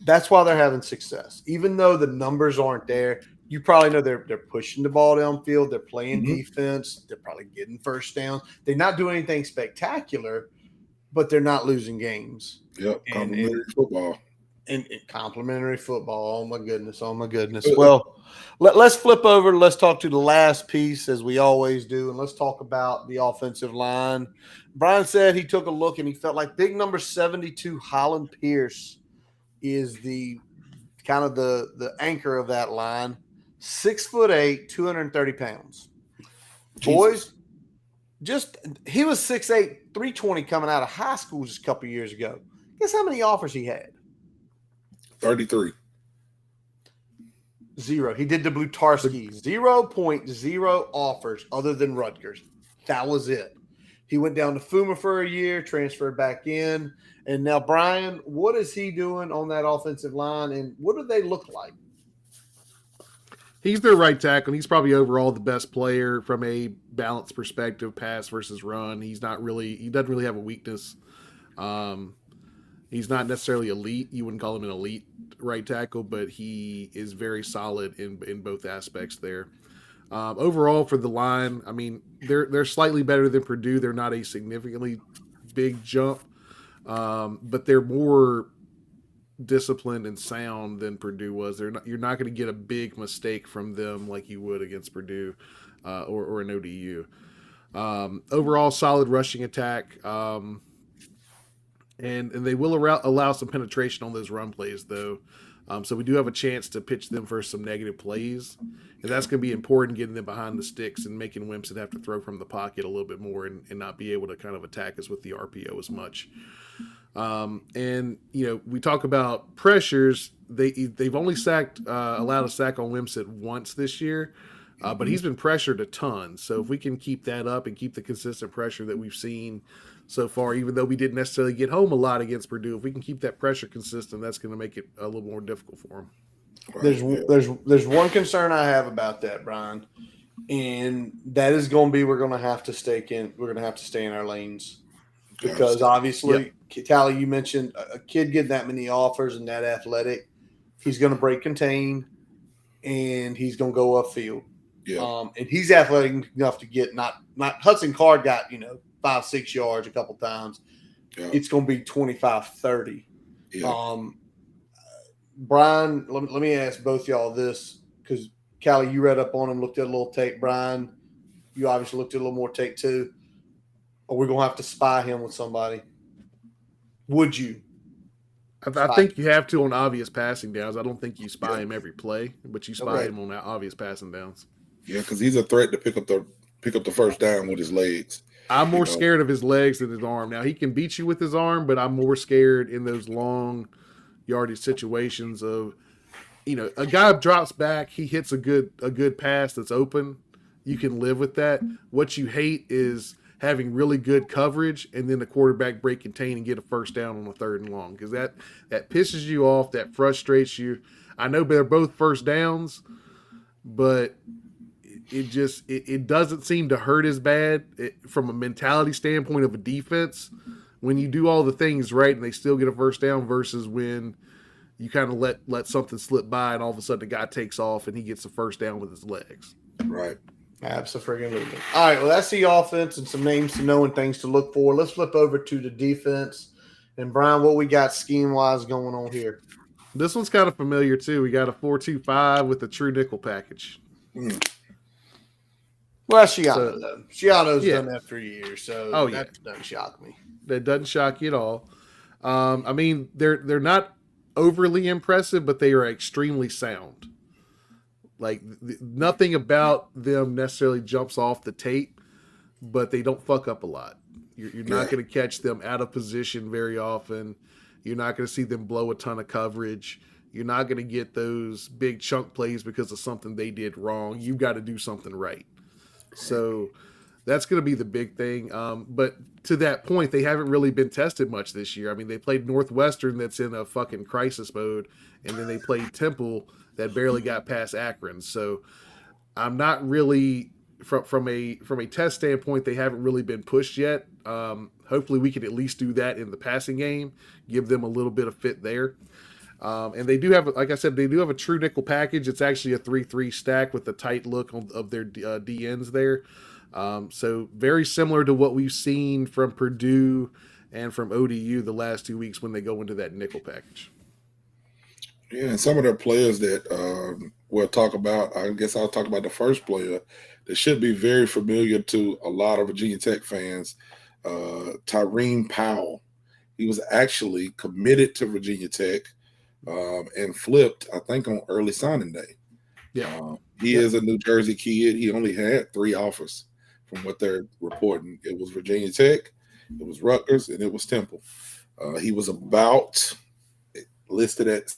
Speaker 2: that's why they're having success. Even though the numbers aren't there, you probably know they're pushing the ball downfield. They're playing defense. They're probably getting first downs. They're not doing anything spectacular, but they're not losing games.
Speaker 4: Yep, complimentary football.
Speaker 2: And complimentary football. Oh, my goodness. Well, let's flip over. Let's talk to the last piece, as we always do, and let's talk about the offensive line. Brian said he took a look, and he felt like big number 72, Holland Pierce, is the kind of the anchor of that line. 6'8", 230 pounds. Boys, he was 6'8", 320 coming out of high school just a couple years ago. Guess how many offers he had?
Speaker 4: 33.
Speaker 2: 0. He did the Blutarski. 0.0 offers other than Rutgers. That was it. He went down to Fuma for a year, transferred back in. And now, Brian, what is he doing on that offensive line, and what do they look like?
Speaker 3: He's their right tackle. He's probably overall the best player from a balance perspective, pass versus run. He doesn't really have a weakness. He's not necessarily elite. You wouldn't call him an elite right tackle, but he is very solid in both aspects there. Overall for the line, I mean, they're slightly better than Purdue. They're not a significantly big jump, but they're more disciplined and sound than Purdue was. You're not going to get a big mistake from them like you would against Purdue or an ODU. Overall, solid rushing attack, and they will allow some penetration on those run plays, though. So we do have a chance to pitch them for some negative plays. And that's going to be important, getting them behind the sticks and making Wimpson have to throw from the pocket a little bit more and not be able to kind of attack us with the RPO as much. And, we talk about pressures. They've only allowed a sack on Wimpson once this year, but he's been pressured a ton. So if we can keep that up and keep the consistent pressure that we've seen so far, even though we didn't necessarily get home a lot against Purdue, if we can keep that pressure consistent, that's going to make it a little more difficult for him.
Speaker 2: There's one concern I have about that, Brian, and that is going to be we're going to have to stay in our lanes, because obviously, Tally, you mentioned a kid getting that many offers and that athletic, he's going to break contain and he's going to go upfield.
Speaker 4: Yeah.
Speaker 2: And he's athletic enough to get not Hudson Card got 5-6 yards a couple times. Yeah. It's going to be 25-30. Yeah. Brian, let me ask both y'all this, because Callie, you read up on him, looked at a little tape. Brian, you obviously looked at a little more tape too. Are we going to have to spy him with somebody? Would you?
Speaker 3: I think you have to on obvious passing downs. I don't think you spy him every play, but you spy him on obvious passing downs.
Speaker 4: Yeah, because he's a threat to pick up the first down with his legs.
Speaker 3: I'm more scared of his legs than his arm. Now, he can beat you with his arm, but I'm more scared in those long yardage situations of, a guy drops back, he hits a good pass that's open. You can live with that. What you hate is having really good coverage and then the quarterback break contain and get a first down on a 3rd and long, because that pisses you off, that frustrates you. I know they're both first downs, but it doesn't seem to hurt as bad from a mentality standpoint of a defense when you do all the things right and they still get a first down, versus when you kind of let something slip by and all of a sudden the guy takes off and he gets the first down with his legs.
Speaker 4: Right.
Speaker 2: Absolutely. All right, well, that's the offense and some names to know and things to look for. Let's flip over to the defense. And, Brian, what we got scheme-wise going on here?
Speaker 3: This one's kind of familiar, too. We got a 4-2-5 with a true nickel package.
Speaker 2: Well, Shiano, though. Shiano's done that for years, so that doesn't shock me.
Speaker 3: That doesn't shock you at all. I mean, they're not overly impressive, but they are extremely sound. Like, nothing about them necessarily jumps off the tape, but they don't fuck up a lot. You're not going to catch them out of position very often. You're not going to see them blow a ton of coverage. You're not going to get those big chunk plays because of something they did wrong. You've got to do something right. So that's going to be the big thing. But to that point, they haven't really been tested much this year. I mean, they played Northwestern that's in a fucking crisis mode, and then they played Temple that barely got past Akron. So I'm not really from a test standpoint, they haven't really been pushed yet. Hopefully we can at least do that in the passing game, give them a little bit of fit there. And they do have, like I said, they do have a true nickel package. It's actually a 3-3 stack with the tight look of their DNs there. So very similar to what we've seen from Purdue and from ODU the last 2 weeks when they go into that nickel package.
Speaker 4: Yeah, and some of their players that we'll talk about, I guess I'll talk about the first player that should be very familiar to a lot of Virginia Tech fans, Tyreen Powell. He was actually committed to Virginia Tech and flipped, I think, on early signing day.
Speaker 3: Yeah,
Speaker 4: he is a New Jersey kid. He only had 3 offers from what they're reporting. It was Virginia Tech, it was Rutgers, and it was Temple. He was about listed at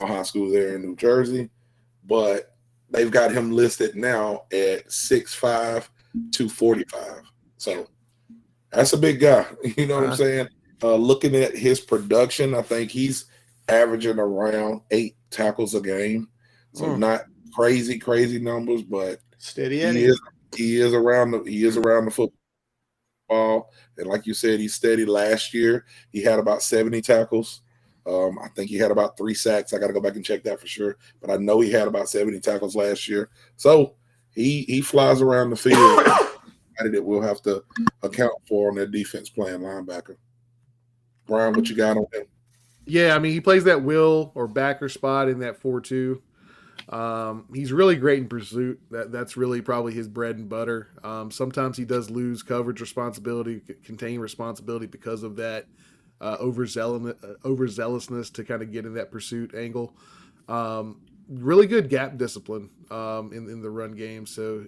Speaker 4: high school there in New Jersey, but they've got him listed now at 6'5", 245. So that's a big guy. You know what I'm saying? Looking at his production, I think he's averaging around 8 tackles a game. So not crazy numbers, but
Speaker 2: steady.
Speaker 4: He is around the football. And like you said, he's steady. Last year, he had about 70 tackles. I think he had about 3 sacks. I got to go back and check that for sure. But I know he had about 70 tackles last year. So he flies around the field that we'll have to account for on their defense playing linebacker. Brian, what you got on him?
Speaker 3: Yeah, I mean, he plays that will or backer spot in that 4-2. He's really great in pursuit. That's really probably his bread and butter. Sometimes he does lose coverage responsibility, contain responsibility because of that overzealousness to kind of get in that pursuit angle. Really good gap discipline in the run game. So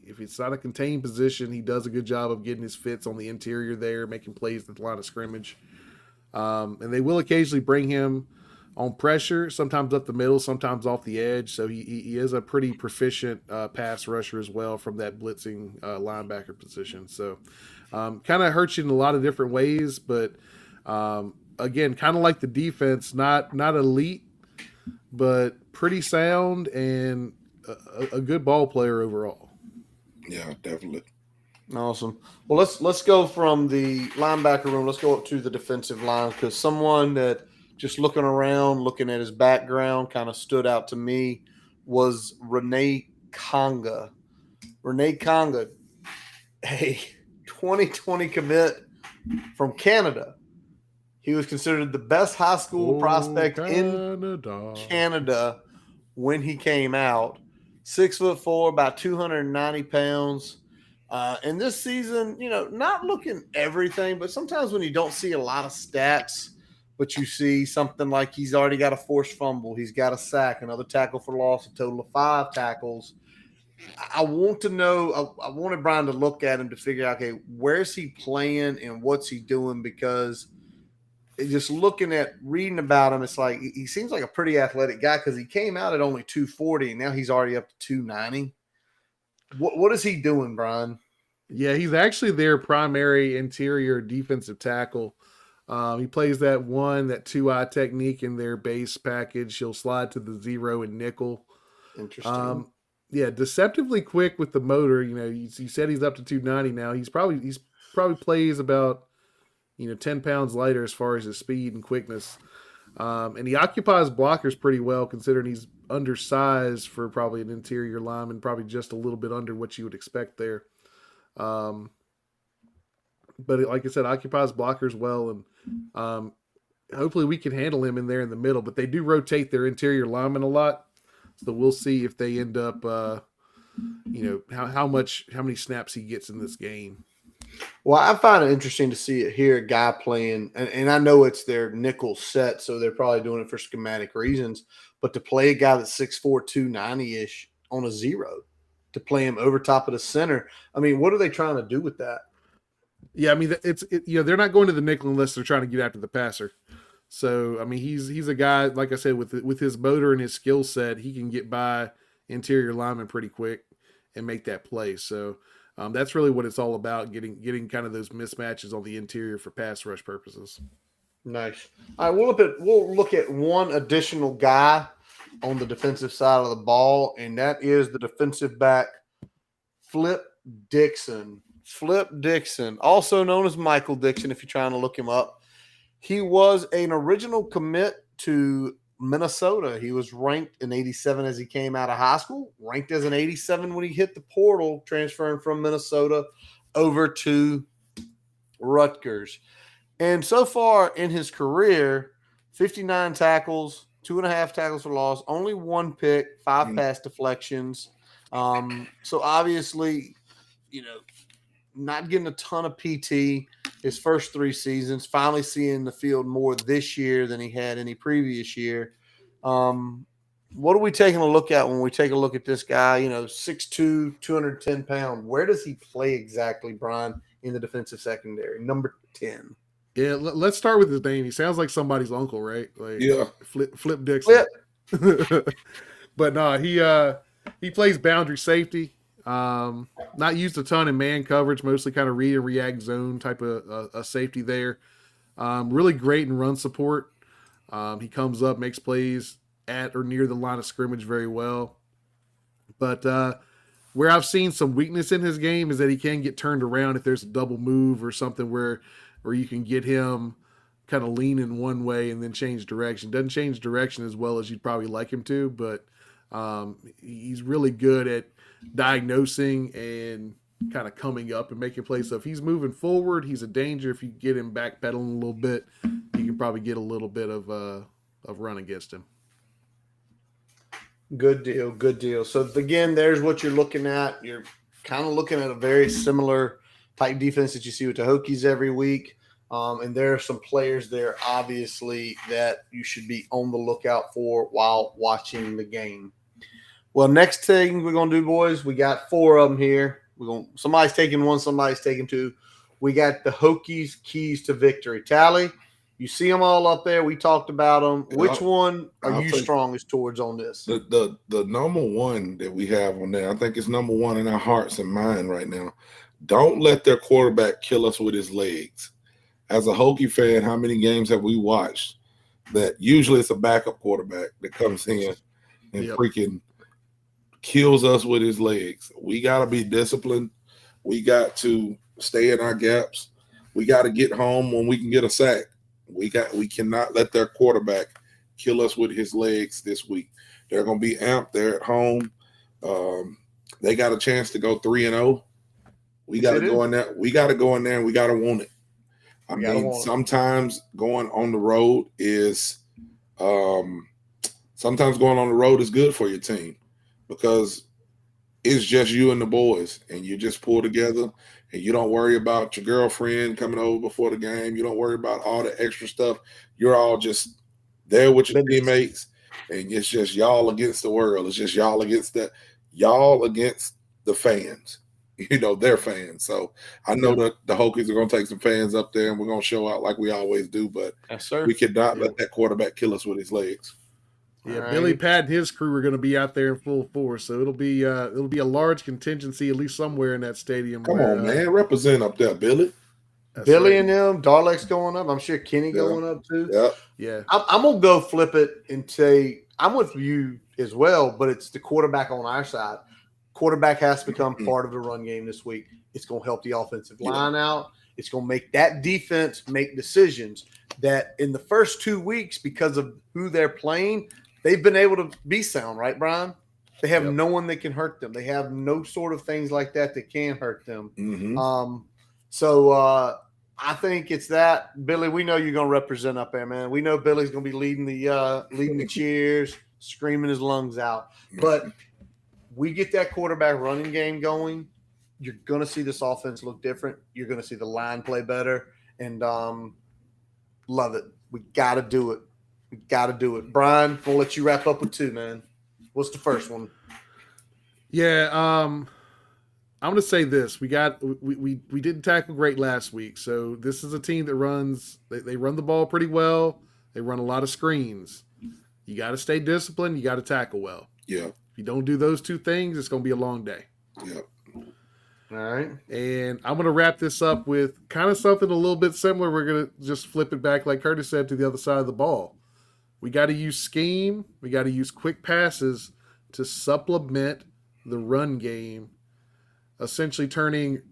Speaker 3: if it's not a contained position, he does a good job of getting his fits on the interior there, making plays at the line of scrimmage. And they will occasionally bring him on pressure, sometimes up the middle, sometimes off the edge. So he is a pretty proficient pass rusher as well from that blitzing linebacker position. So kind of hurts you in a lot of different ways, but again, kind of like the defense, not elite, but pretty sound and a good ball player overall.
Speaker 4: Yeah, definitely.
Speaker 2: Awesome. Well, let's go from the linebacker room. Let's go up to the defensive line, because someone that just looking around, looking at his background, kind of stood out to me was Renee Conga. Renee Conga, a 2020 commit from Canada. He was considered the best high school prospect in Canada when he came out. 6'4", about 290 pounds. And this season, not looking everything, but sometimes when you don't see a lot of stats, but you see something like he's already got a forced fumble, he's got a sack, another tackle for loss, a total of 5 tackles. I want to know, I wanted Brian to look at him to figure out, okay, where's he playing and what's he doing? Because just reading about him, it's like he seems like a pretty athletic guy, because he came out at only 240 and now he's already up to 290. What is he doing, Brian?
Speaker 3: Yeah, he's actually their primary interior defensive tackle. He plays that 2-eye technique in their base package. He'll slide to the 0 and nickel.
Speaker 2: Interesting.
Speaker 3: Yeah, deceptively quick with the motor. You said he's up to 290 now. He's probably plays about 10 pounds lighter as far as his speed and quickness. And he occupies blockers pretty well, considering he's undersized for probably an interior lineman, probably just a little bit under what you would expect there. But like I said, occupies blockers well, and hopefully we can handle him in there in the middle. But they do rotate their interior linemen a lot, so we'll see if they end up, how many snaps he gets in this game.
Speaker 2: Well, I find it interesting to hear a guy playing, and I know it's their nickel set, so they're probably doing it for schematic reasons, but to play a guy that's 6'4", 290-ish on a 0, to play him over top of the center, I mean, what are they trying to do with that?
Speaker 3: Yeah, I mean, they're not going to the nickel unless they're trying to get after the passer. So, I mean, he's a guy, like I said, with his motor and his skill set, he can get by interior linemen pretty quick and make that play. So, that's really what it's all about, getting kind of those mismatches on the interior for pass rush purposes.
Speaker 2: Nice. All right, we'll look at one additional guy on the defensive side of the ball, and that is the defensive back, Flip Dixon. Flip Dixon, also known as Michael Dixon if you're trying to look him up. He was an original commit to Minnesota. He was ranked an 87 as he came out of high school, ranked as an 87 when he hit the portal, transferring from Minnesota over to Rutgers. And so far in his career, 59 tackles, 2.5 tackles for loss, only 1 pick, 5 pass deflections. So obviously, not getting a ton of PT his first 3 seasons, finally seeing the field more this year than he had any previous year. What are we taking a look at when we take a look at this guy, 6'2", 210 pounds? Where does he play exactly, Brian, in the defensive secondary? Number 10.
Speaker 3: Yeah, let's start with his name. He sounds like somebody's uncle, right? Like,
Speaker 4: yeah.
Speaker 3: Flip Dixon.
Speaker 2: Flip.
Speaker 3: But no, he plays boundary safety. Not used a ton in man coverage, mostly kind of read and react zone type of a safety there. Really great in run support. He comes up, makes plays at or near the line of scrimmage very well. But where I've seen some weakness in his game is that he can get turned around if there's a double move or something where you can get him kind of lean in one way and then change direction. Doesn't change direction as well as you'd probably like him to, but he's really good at diagnosing and kind of coming up and making plays. So if he's moving forward, he's a danger. If you get him backpedaling a little bit, you can probably get a little bit of run against him.
Speaker 2: Good deal. Good deal. So again, there's what you're looking at. You're kind of looking at a very similar type defense that you see with the Hokies every week. And there are some players there, obviously, that you should be on the lookout for while watching the game. Well, next thing we're going to do, boys, we got 4 of them here. Somebody's taking 1, somebody's taking 2. We got the Hokies keys to victory. Tally, you see them all up there. We talked about them. Which one are you strongest towards on this?
Speaker 4: The number one that we have on there, I think it's number one in our hearts and mind right now. Don't let their quarterback kill us with his legs. As a Hokie fan, how many games have we watched that usually it's a backup quarterback that comes in and freaking kills us with his legs? We got to be disciplined. We got to stay in our gaps. We got to get home when we can get a sack. We cannot let their quarterback kill us with his legs this week. They're going to be amped. They're at home. They got a chance to go 3-0. We got to go in there. We got to go in there and we got to want it. I mean, sometimes going on the road is good for your team because it's just you and the boys, and you just pull together, and you don't worry about your girlfriend coming over before the game. You don't worry about all the extra stuff. You're all just there with your teammates, and it's just y'all against the world. It's just y'all against the fans. They're fans. So I know that the Hokies are going to take some fans up there, and we're going to show out like we always do. But we cannot let that quarterback kill us with his legs.
Speaker 3: Yeah, right. Billy Pat and his crew are going to be out there in full force, so it'll be a large contingency at least somewhere in that stadium.
Speaker 4: Come on, man, represent up there, Billy.
Speaker 2: Billy and them, Darleck's going up. I'm sure Kenny going up too.
Speaker 3: Yeah.
Speaker 2: I'm gonna go flip it and say I'm with you as well, but it's the quarterback on our side. Quarterback has to become part of the run game this week. It's going to help the offensive line out. It's going to make that defense make decisions that in the first 2 weeks, because of who they're playing, they've been able to be sound, right, Brian? They have no one that can hurt them. They have no sort of things like that can hurt them. So I think it's that. Billy, we know you're going to represent up there, man. We know Billy's going to be leading the cheers, screaming his lungs out. But we get that quarterback running game going, you're going to see this offense look different. You're going to see the line play better, and love it. We got to do it. We got to do it. Brian, we'll let you wrap up with 2, man. What's the first one?
Speaker 3: Yeah, I'm going to say this. We didn't tackle great last week, so this is a team that runs. They run the ball pretty well. They run a lot of screens. You got to stay disciplined. You got to tackle well.
Speaker 4: Yeah.
Speaker 3: If you don't do those 2 things, it's going to be a long day.
Speaker 4: Yeah.
Speaker 2: All right.
Speaker 3: And I'm going to wrap this up with kind of something a little bit similar. We're going to just flip it back, like Curtis said, to the other side of the ball. We got to use scheme. We got to use quick passes to supplement the run game, essentially turning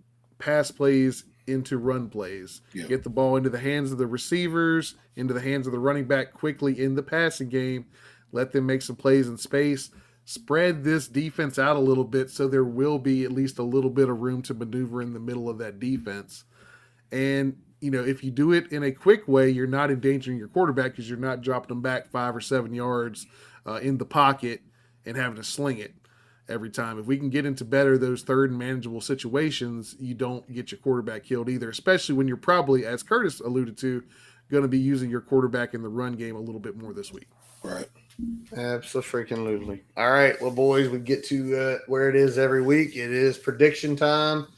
Speaker 3: pass plays into run plays.
Speaker 4: Yeah.
Speaker 3: Get the ball into the hands of the receivers, into the hands of the running back quickly in the passing game. Let them make some plays in space. Spread this defense out a little bit so there will be at least a little bit of room to maneuver in the middle of that defense. And, if you do it in a quick way, you're not endangering your quarterback because you're not dropping them back 5 or 7 yards in the pocket and having to sling it every time. If we can get into better those third and manageable situations, you don't get your quarterback killed either, especially when you're probably, as Curtis alluded to, going to be using your quarterback in the run game a little bit more this week.
Speaker 4: Right.
Speaker 2: Absolutely. All right. Well, boys, we get to where it is every week. It is prediction time.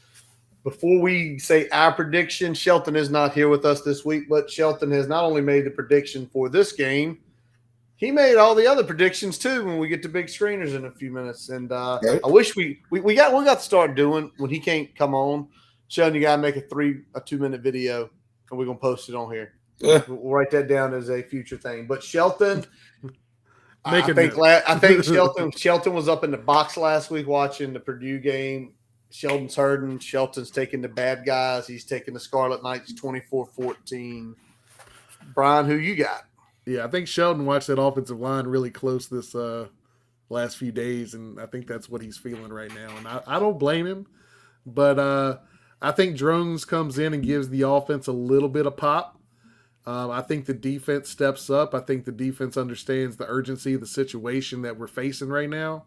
Speaker 2: Before we say our prediction, Shelton is not here with us this week, but Shelton has not only made the prediction for this game, he made all the other predictions too when we get to big screeners in a few minutes. And I wish we got to start doing when he can't come on. Shelton, you got to make a 2-minute video, and we're going to post it on here. We'll write that down as a future thing. But Shelton, I think Shelton was up in the box last week watching the Purdue game. Shelton's hurting. Shelton's taking the bad guys. He's taking the Scarlet Knights 24-14. Brian, who you got?
Speaker 3: Yeah, I think Sheldon watched that offensive line really close this last few days, and I think that's what he's feeling right now. And I don't blame him, but I think Drones comes in and gives the offense a little bit of pop. I think the defense steps up. I think the defense understands the urgency of the situation that we're facing right now.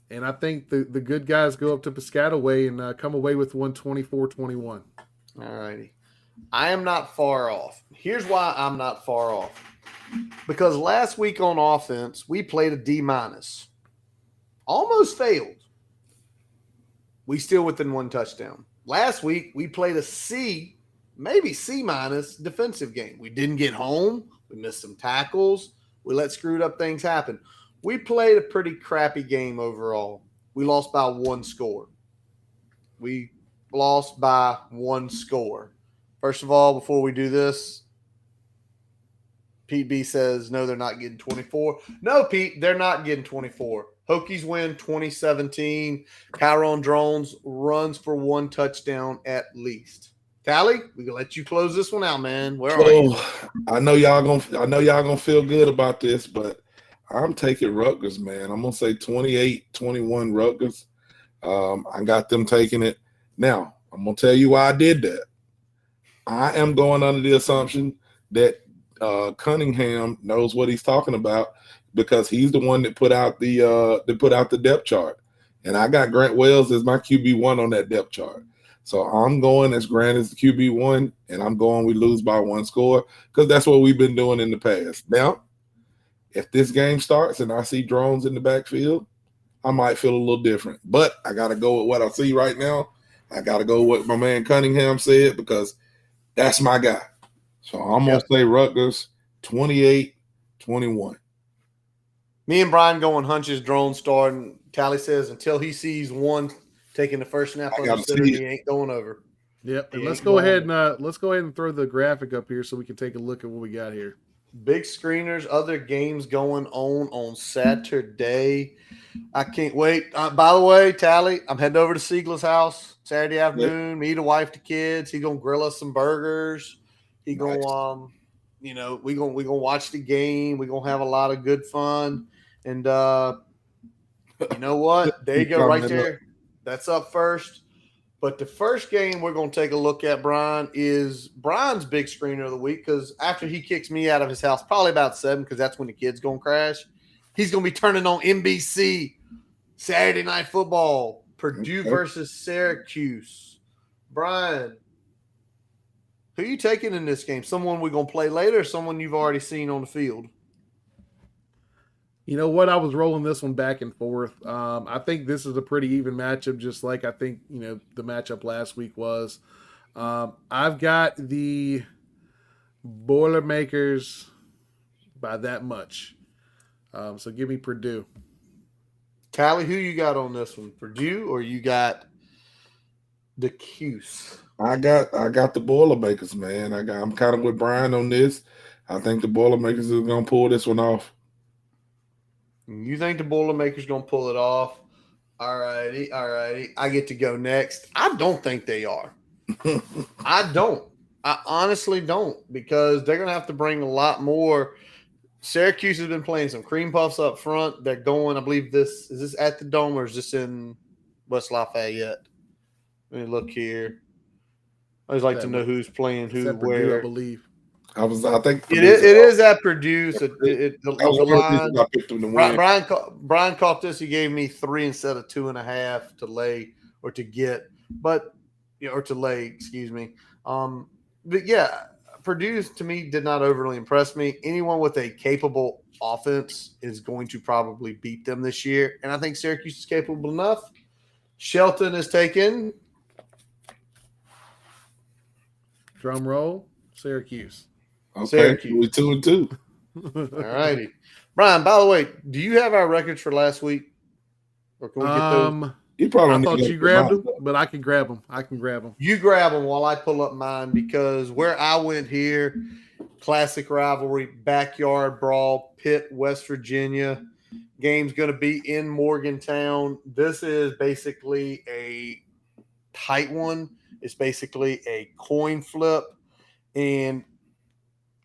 Speaker 3: And I think the good guys go up to Piscataway and come away with 24-21.
Speaker 2: All righty. I am not far off. Here's why I'm not far off. Because last week on offense, we played a D-. Almost failed. We still within one touchdown. Last week, we played a C, maybe C- defensive game. We didn't get home. We missed some tackles. We let screwed up things happen. We played a pretty crappy game overall. We lost by one score. We lost by one score. First of all, before we do this, Pete B says, no, they're not getting 24. No, Pete, they're not getting 24. Hokies win 2017. Kyron Drones runs for one touchdown at least. Tally, we can let you close this one out, man. Where are you?
Speaker 4: I know y'all gonna feel good about this, but I'm taking Rutgers, man. I'm gonna say 28-21 Rutgers. I got them taking it. Now, I'm gonna tell you why I did that. I am going under the assumption that Cunningham knows what he's talking about because he's the one that put out the depth chart, and I got Grant Wells as my QB1 on that depth chart. So I'm going as Grant as the QB1, and I'm going we lose by one score because that's what we've been doing in the past. Now, if this game starts and I see drones in the backfield, I might feel a little different. But I got to go with what I see right now. I got to go with what my man Cunningham said because that's my guy. So I'm going to say Rutgers 28-21.
Speaker 2: Me and Brian going hunches, drone starting. Tally says until he sees one taking the first snap on the center, he ain't going over.
Speaker 3: Yep. And let's go ahead and throw the graphic up here so we can take a look at what we got here.
Speaker 2: Big screeners, other games going on Saturday. I can't wait. By the way, Tally, I'm heading over to Siegel's house Saturday afternoon. Me, the wife, the kids. He's gonna grill us some burgers. He gonna, we gonna watch the game. We gonna have a lot of good fun. And you know what? There you go, right there. That's up first. But the first game we're going to take a look at, Brian, is Brian's big screener of the week because after he kicks me out of his house, probably about 7 because that's when the kid's going to crash, he's going to be turning on NBC Saturday Night Football, Purdue versus Syracuse. Brian, who are you taking in this game? Someone we're going to play later or someone you've already seen on the field?
Speaker 3: You know what? I was rolling this one back and forth. I think this is a pretty even matchup, just like I think, the matchup last week was. I've got the Boilermakers by that much. So give me Purdue.
Speaker 2: Tally, who you got on this one? Purdue or you got the Cuse?
Speaker 4: I got the Boilermakers, man. I'm kind of with Brian on this. I think the Boilermakers is going to pull this one off.
Speaker 2: You think the Boilermakers going to pull it off? All righty. I get to go next. I don't think they are. I don't. I honestly don't because they're going to have to bring a lot more. Syracuse has been playing some cream puffs up front. They're going, I believe is this at the Dome or is this in West Lafayette? Let me look here. I always like to know who's playing who where.
Speaker 3: Purdue, I believe.
Speaker 4: I think
Speaker 2: it is at Purdue. So the line. Brian caught this. He gave me 3 instead of 2.5 to lay or to get, or to lay. Excuse me. But yeah, Purdue to me did not overly impress me. Anyone with a capable offense is going to probably beat them this year, and I think Syracuse is capable enough. Shelton is taken.
Speaker 3: Drum roll, Syracuse.
Speaker 4: Okay,
Speaker 2: Syracuse.
Speaker 4: We're 2-2.
Speaker 2: All righty. Brian, by the way, do you have our records for last week? Or can we get those?
Speaker 4: You probably
Speaker 3: I thought you grabbed them, but I can grab them.
Speaker 2: You grab them while I pull up mine because where I went here, classic rivalry, backyard brawl, Pitt, West Virginia. Game's going to be in Morgantown. This is basically a tight one. It's basically a coin flip. And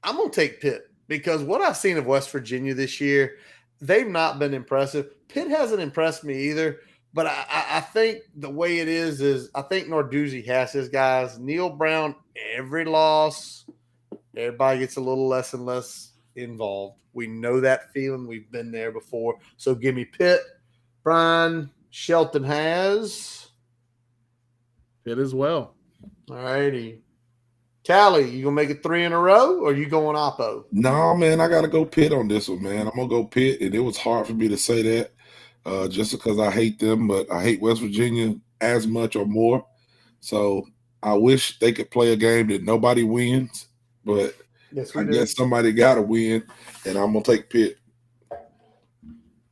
Speaker 2: I'm going to take Pitt because what I've seen of West Virginia this year, they've not been impressive. Pitt hasn't impressed me either, but I think the way it is I think Narduzzi has his guys. Neil Brown, every loss, everybody gets a little less and less involved. We know that feeling. We've been there before. So give me Pitt. Brian, Shelton has
Speaker 3: Pitt as well.
Speaker 2: All righty. Tally, you gonna make it 3 in a row, or you going oppo?
Speaker 4: No, man, I got to go Pitt on this one, man. I'm going to go Pitt, and it was hard for me to say that just because I hate them, but I hate West Virginia as much or more. So I wish they could play a game that nobody wins, but
Speaker 2: Yes,
Speaker 4: I guess somebody got to win, and I'm going to take Pitt.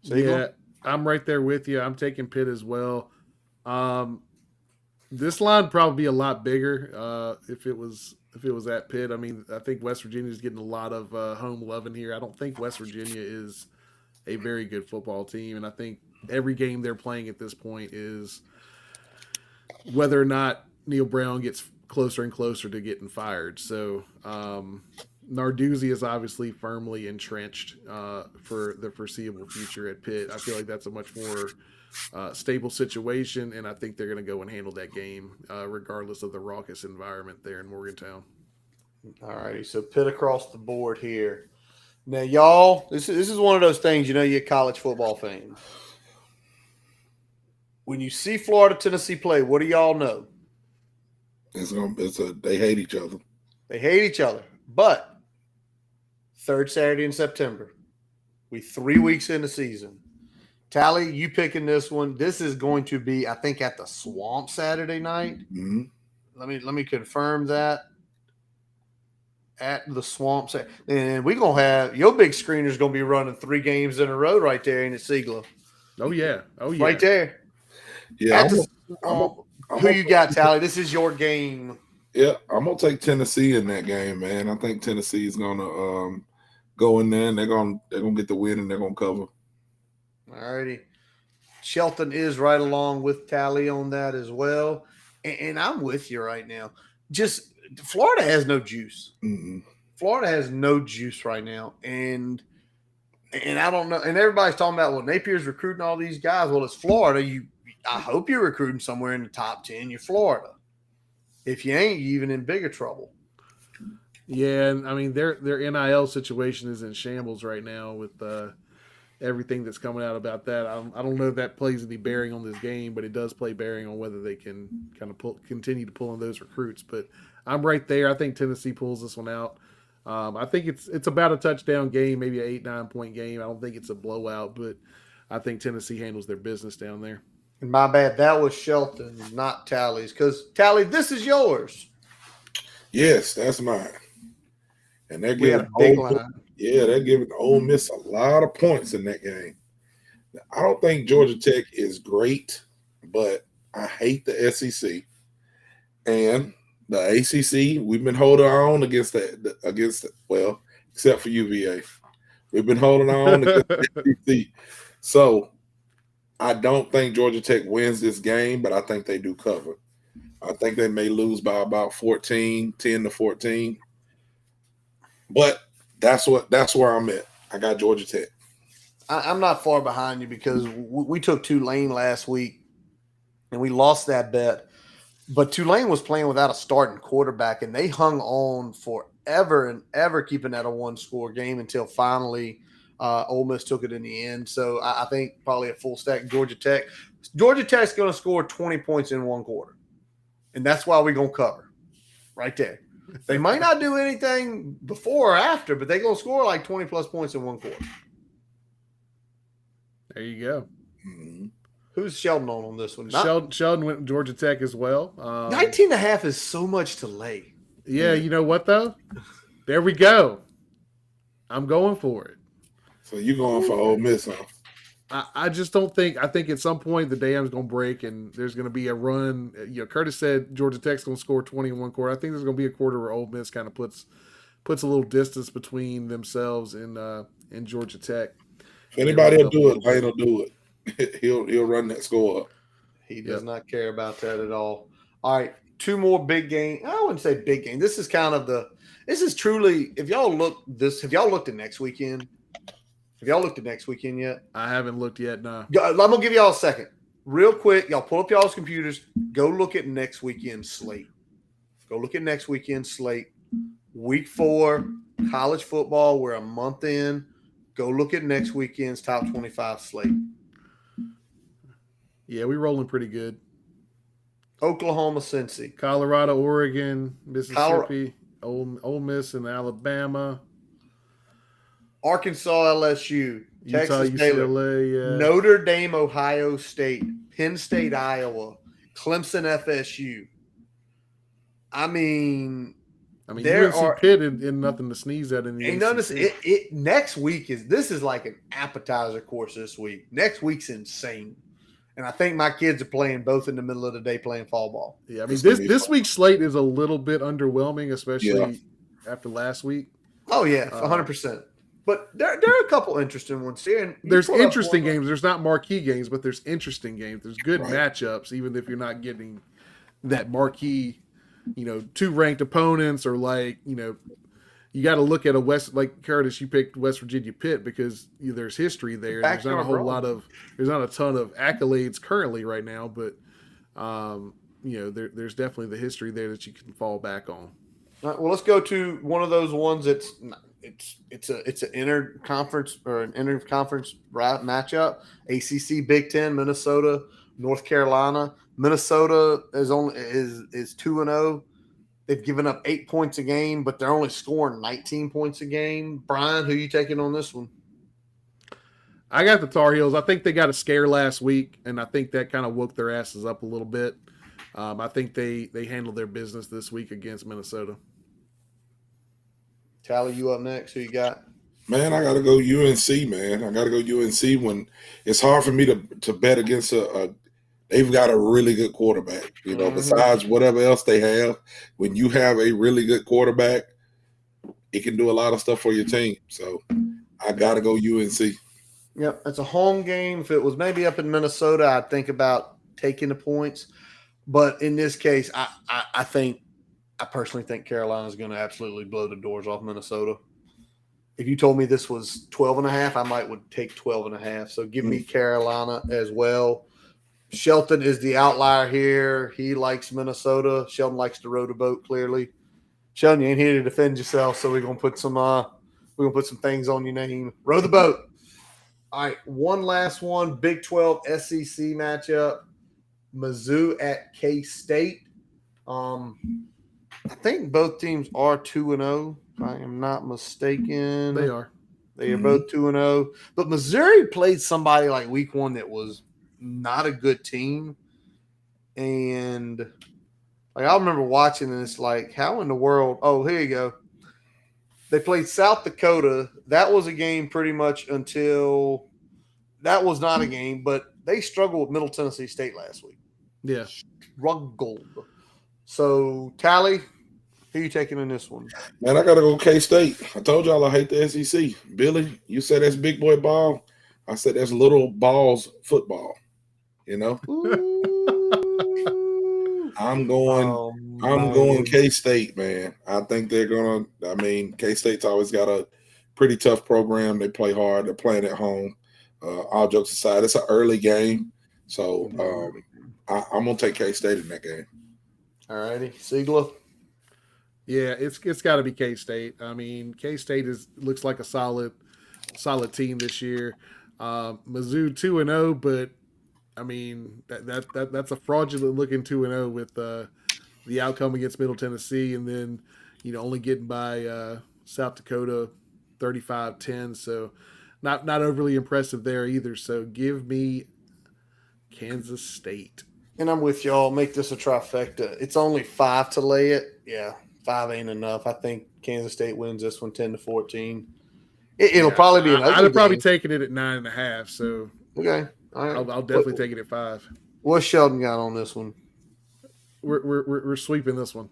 Speaker 3: Yeah, I'm right there with you. I'm taking Pitt as well. This line would probably be a lot bigger if it was at Pitt. I mean, I think West Virginia is getting a lot of home loving here. I don't think West Virginia is a very good football team, and I think every game they're playing at this point is whether or not Neil Brown gets closer and closer to getting fired. So Narduzzi is obviously firmly entrenched for the foreseeable future at Pitt. I feel like that's a much more stable situation, and I think they're going to go and handle that game regardless of the raucous environment there in Morgantown.
Speaker 2: All righty, so Pitt across the board here. Now, y'all, this is one of those things, you're college football fans. When you see Florida Tennessee play, what do y'all know?
Speaker 4: They hate each other.
Speaker 2: They hate each other. But third Saturday in September, we 3 weeks in the season. Tally, you picking this one. This is going to be, I think, at the Swamp Saturday night.
Speaker 4: Mm-hmm.
Speaker 2: Let me confirm that. At the Swamp Saturday. And we're going to have, your big screener's going to be running 3 games in a row right there in the Siegler.
Speaker 3: Oh, yeah.
Speaker 2: Right there.
Speaker 4: Yeah.
Speaker 2: Who you got, Tally? This is your game.
Speaker 4: Yeah, I'm going to take Tennessee in that game, man. I think Tennessee is going to go in there, and they're going to get the win, and they're going to cover.
Speaker 2: All righty. Shelton is right along with Tally on that as well. And I'm with you right now. Just Florida has no juice.
Speaker 4: Mm-hmm.
Speaker 2: Florida has no juice right now. And I don't know. And everybody's talking about, well, Napier's recruiting all these guys. Well, it's Florida. I hope you're recruiting somewhere in the top 10. You're Florida. If you ain't, you're even in bigger trouble.
Speaker 3: Yeah, and I mean their NIL situation is in shambles right now with everything that's coming out about that. I don't know if that plays any bearing on this game, but it does play bearing on whether they can kind of continue to pull in those recruits. But I'm right there. I think Tennessee pulls this one out. I think it's about a touchdown game, maybe an 8-9 point game. I don't think it's a blowout, but I think Tennessee handles their business down there.
Speaker 2: And my bad, that was Shelton, not Tally's. Because, Tally, this is yours.
Speaker 4: Yes, that's mine. And they're
Speaker 2: giving
Speaker 4: they're giving Ole Miss a lot of points in that game. Now, I don't think Georgia Tech is great, but I hate the SEC. And the ACC, we've been holding on except for UVA. We've been holding on against the SEC. So I don't think Georgia Tech wins this game, but I think they do cover. I think they may lose by about 10 to 14. But that's where I'm at. I got Georgia Tech.
Speaker 2: I'm not far behind you because we took Tulane last week and we lost that bet. But Tulane was playing without a starting quarterback, and they hung on forever and ever, keeping that a one-score game until finally Ole Miss took it in the end. So I think probably a full stack Georgia Tech. Georgia Tech's going to score 20 points in one quarter, and that's why we're going to cover right there. They might not do anything before or after, but they're going to score like 20-plus points in one quarter.
Speaker 3: There you go.
Speaker 4: Mm-hmm.
Speaker 2: Who's Sheldon on this one?
Speaker 3: Sheldon went Georgia Tech as well.
Speaker 2: 19.5 is so much to lay.
Speaker 3: Yeah, you know what, though? There we go. I'm going for it.
Speaker 4: So you're going for Ole Miss, huh?
Speaker 3: I just don't think – I think at some point the dam's going to break and there's going to be a run. You know, Curtis said Georgia Tech's going to score 20 in one quarter. I think there's going to be a quarter where Ole Miss kind of puts a little distance between themselves and Georgia Tech.
Speaker 4: If anybody will do it, Lane will do it. He'll run that score up.
Speaker 2: He does not care about that at all. All right, 2 more big games. I wouldn't say big game. This is kind of this is truly, have y'all looked at next weekend? Have y'all looked at next weekend yet?
Speaker 3: I haven't looked yet, no.
Speaker 2: I'm going to give y'all a second. Real quick, y'all pull up y'all's computers. Go look at next weekend's slate. Week 4, college football. We're a month in. Go look at next weekend's top 25 slate.
Speaker 3: Yeah, we're rolling pretty good.
Speaker 2: Oklahoma, Cincy.
Speaker 3: Colorado, Oregon, Mississippi. Ole Miss and Alabama.
Speaker 2: Arkansas, LSU,
Speaker 3: Utah,
Speaker 2: Texas, Baylor,
Speaker 3: UCLA,
Speaker 2: Notre Dame, Ohio State, Penn State, Iowa, Clemson, FSU. I mean, there
Speaker 3: UNC Pitt and nothing to sneeze at in the
Speaker 2: ACC. Notice it next week is like an appetizer course this week. Next week's insane. And I think my kids are playing both in the middle of the day playing fall ball.
Speaker 3: Yeah, I mean this week's slate is a little bit underwhelming, especially after last week.
Speaker 2: Oh yeah, 100%. But there are a couple interesting ones here. And
Speaker 3: there's interesting games. There's not marquee games, but there's interesting games. There's good matchups, even if you're not getting that marquee, two ranked opponents or you got to look at a West, like Curtis, you picked West Virginia Pitt because there's history there. There's not a ton of accolades currently right now, but there's definitely the history there that you can fall back on.
Speaker 2: All right, well, let's go to one of those ones that's it's an interconference or an interconference matchup. ACC, Big Ten, Minnesota, North Carolina. Minnesota is 2-0. They've given up 8 points a game, but they're only scoring 19 points a game. Brian, who are you taking on this one?
Speaker 3: I got the Tar Heels. I think they got a scare last week, and I think that kind of woke their asses up a little bit. I think they handled their business this week against Minnesota.
Speaker 2: Tally, you up next. Who you got?
Speaker 4: Man, I got to go UNC, man. I got to go UNC when it's hard for me to bet against they've got a really good quarterback, besides whatever else they have. When you have a really good quarterback, it can do a lot of stuff for your team. So I got to go UNC.
Speaker 2: Yep, it's a home game. If it was maybe up in Minnesota, I'd think about taking the points. But in this case, I personally think Carolina's going to absolutely blow the doors off Minnesota. If you told me this was 12.5, I would take 12.5. So give me Carolina as well. Shelton is the outlier here. He likes Minnesota. Shelton likes to row the boat, clearly. Shelton, you ain't here to defend yourself, so we're gonna put some things on your name. Row the boat. All right, one last one. Big 12 SEC matchup. Mizzou at K-State. I think both teams are 2-0, if I am not mistaken.
Speaker 3: They are.
Speaker 2: They are both 2-0. But Missouri played somebody like week one that was not a good team. And I remember watching this, how in the world? Oh, here you go. They played South Dakota. That was a game pretty much until that was not a game, but they struggled with Middle Tennessee State last week.
Speaker 3: Yeah.
Speaker 2: Struggled. So, Tally, who are you taking in this one?
Speaker 4: Man, I got to go K-State. I told y'all I hate the SEC. Billy, you said that's big boy ball. I said that's little balls football. I'm going K-State, man. I think they're going to K-State's always got a pretty tough program. They play hard. They're playing at home. All jokes aside, it's an early game. So I'm going to take K-State in that game.
Speaker 2: All righty. Siegler?
Speaker 3: Yeah, it's got to be K-State. K-State looks like a solid team this year. Mizzou 2-0, but that's a fraudulent looking 2-0 with the outcome against Middle Tennessee, and then only getting by South Dakota 35-10. So not overly impressive there either. So give me Kansas State. And
Speaker 2: I'm with y'all. Make this a trifecta. It's only 5 to lay it. Yeah, 5 ain't enough. I think Kansas State wins this one 10-14. It'll probably be an ugly
Speaker 3: I'd have probably
Speaker 2: game.
Speaker 3: Taken it at 9.5. So
Speaker 2: okay. All right.
Speaker 3: I'll definitely take it at 5.
Speaker 2: What's Sheldon got on this one?
Speaker 3: We're sweeping this one.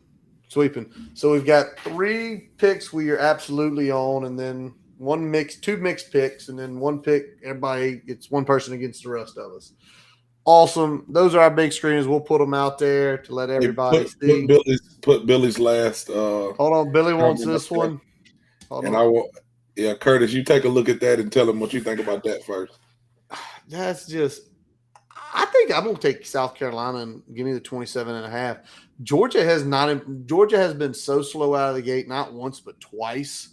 Speaker 2: Sweeping. So we've got 3 picks we are absolutely on, and then 2 mixed picks, and then 1 pick. Everybody, it's one person against the rest of us. Awesome. Those are our big screens. We'll put them out there to let everybody see.
Speaker 4: Put Billy's last.
Speaker 2: Hold on. Billy wants this one.
Speaker 4: Curtis, you take a look at that and tell him what you think about that first.
Speaker 2: That's just – I think I'm going to take South Carolina and give me the 27.5. Georgia has been so slow out of the gate, not once but twice,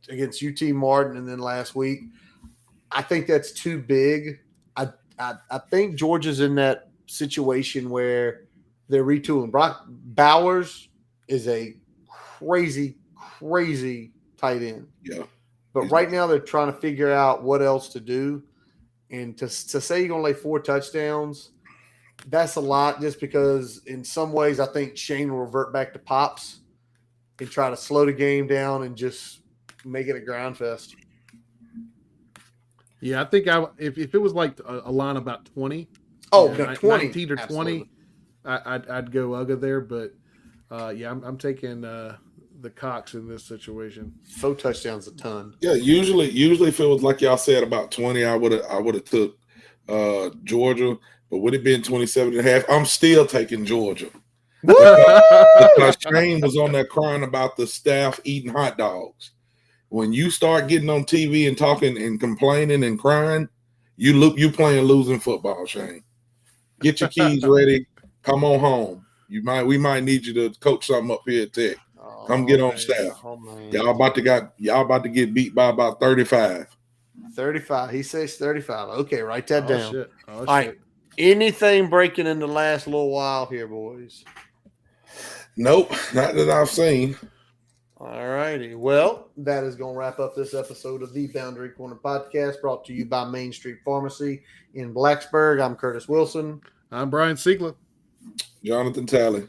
Speaker 2: against UT Martin and then last week. I think that's too big. I think Georgia's in that situation where they're retooling. Brock Bowers is a crazy tight end.
Speaker 4: Yeah.
Speaker 2: But right now they're trying to figure out what else to do. And to say you're going to lay 4 touchdowns, that's a lot just because in some ways I think Shane will revert back to pops and try to slow the game down and just make it a grind fest.
Speaker 3: Yeah, I think if it was like a line about 20.
Speaker 2: Oh, no, 20.
Speaker 3: 19 or 20,
Speaker 2: Absolutely.
Speaker 3: I'd go Uga there. But, I'm taking the Cox in this situation.
Speaker 2: 4 touchdowns a ton.
Speaker 4: Yeah, usually if it was like y'all said about 20, I would have took Georgia. But with it being 27.5, I'm still taking Georgia. Because Shane was on there crying about the staff eating hot dogs. When you start getting on TV and talking and complaining and crying, you playing losing football, Shane. Get your keys ready. Come on home. We might need you to coach something up here at Tech. Come get on staff. Y'all about to get beat by about 35.
Speaker 2: 35. He says 35. Okay, write that down.
Speaker 3: Shit.
Speaker 2: All right. Anything breaking in the last little while here, boys?
Speaker 4: Nope, not that I've seen.
Speaker 2: All righty. Well, that is going to wrap up this episode of the Boundary Corner Podcast, brought to you by Main Street Pharmacy in Blacksburg. I'm Curtis Wilson.
Speaker 3: I'm Brian Siegler.
Speaker 4: Jonathan Talley.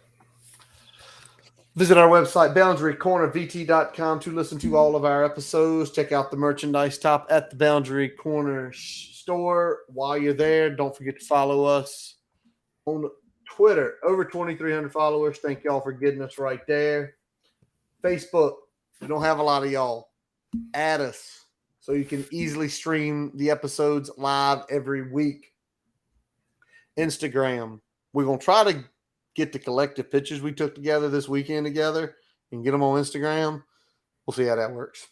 Speaker 2: Visit our website, boundarycornervt.com, to listen to all of our episodes. Check out the merchandise top at the Boundary Corner store. While you're there, don't forget to follow us on Twitter. Over 2,300 followers. Thank y'all for getting us right there. Facebook, we don't have a lot of y'all. Add us so you can easily stream the episodes live every week. Instagram, we're going to try to get the collective pictures we took together this weekend together and get them on Instagram. We'll see how that works.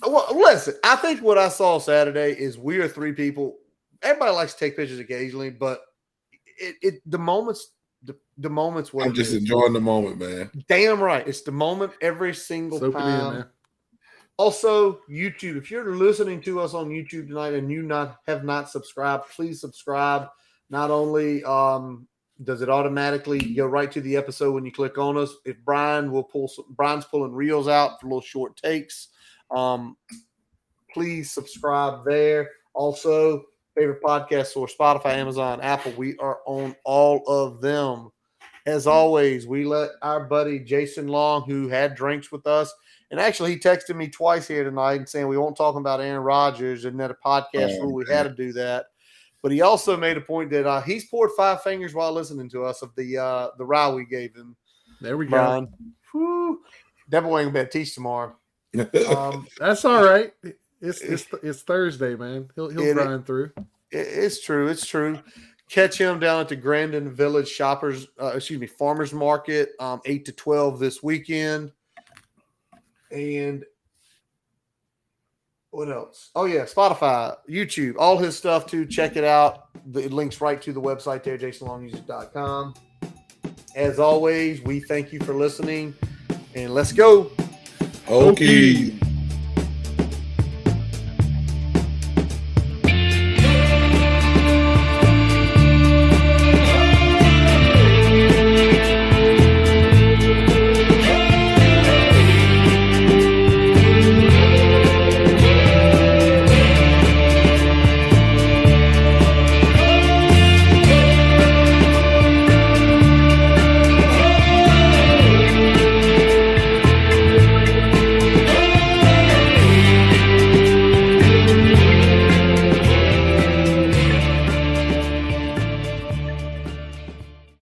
Speaker 2: Well, listen, I think what I saw Saturday is we are 3 people. Everybody likes to take pictures occasionally, but the moments what
Speaker 4: I'm just enjoying the moment, man.
Speaker 2: Damn right. It's the moment every single
Speaker 3: Soak it in,
Speaker 2: time.
Speaker 3: man.
Speaker 2: Also, YouTube. If you're listening to us on YouTube tonight and you have not subscribed, please subscribe. Not only does it automatically go right to the episode when you click on us, if Brian's pulling reels out for little short takes, please subscribe there. Also, favorite podcast source, Spotify, Amazon, Apple. We are on all of them. As always, we let our buddy Jason Long, who had drinks with us, and actually he texted me twice here tonight and saying we won't talk about Aaron Rodgers and that a podcast rule we had to do that. But he also made a point that he's poured 5 fingers while listening to us of the rye we gave him.
Speaker 3: There we
Speaker 2: Brian.
Speaker 3: go.
Speaker 2: Whew. Devil ain't gonna teach tomorrow.
Speaker 3: That's all right. It's Thursday, man. He'll grind through.
Speaker 2: It's true. It's true. Catch him down at the Grandin Village Farmers Market, 8 to 12 this weekend. And what else? Oh, yeah, Spotify, YouTube, all his stuff, too. Check it out. It links right to the website there, jasonlongmusic.com. As always, we thank you for listening, and let's go.
Speaker 4: Hokies.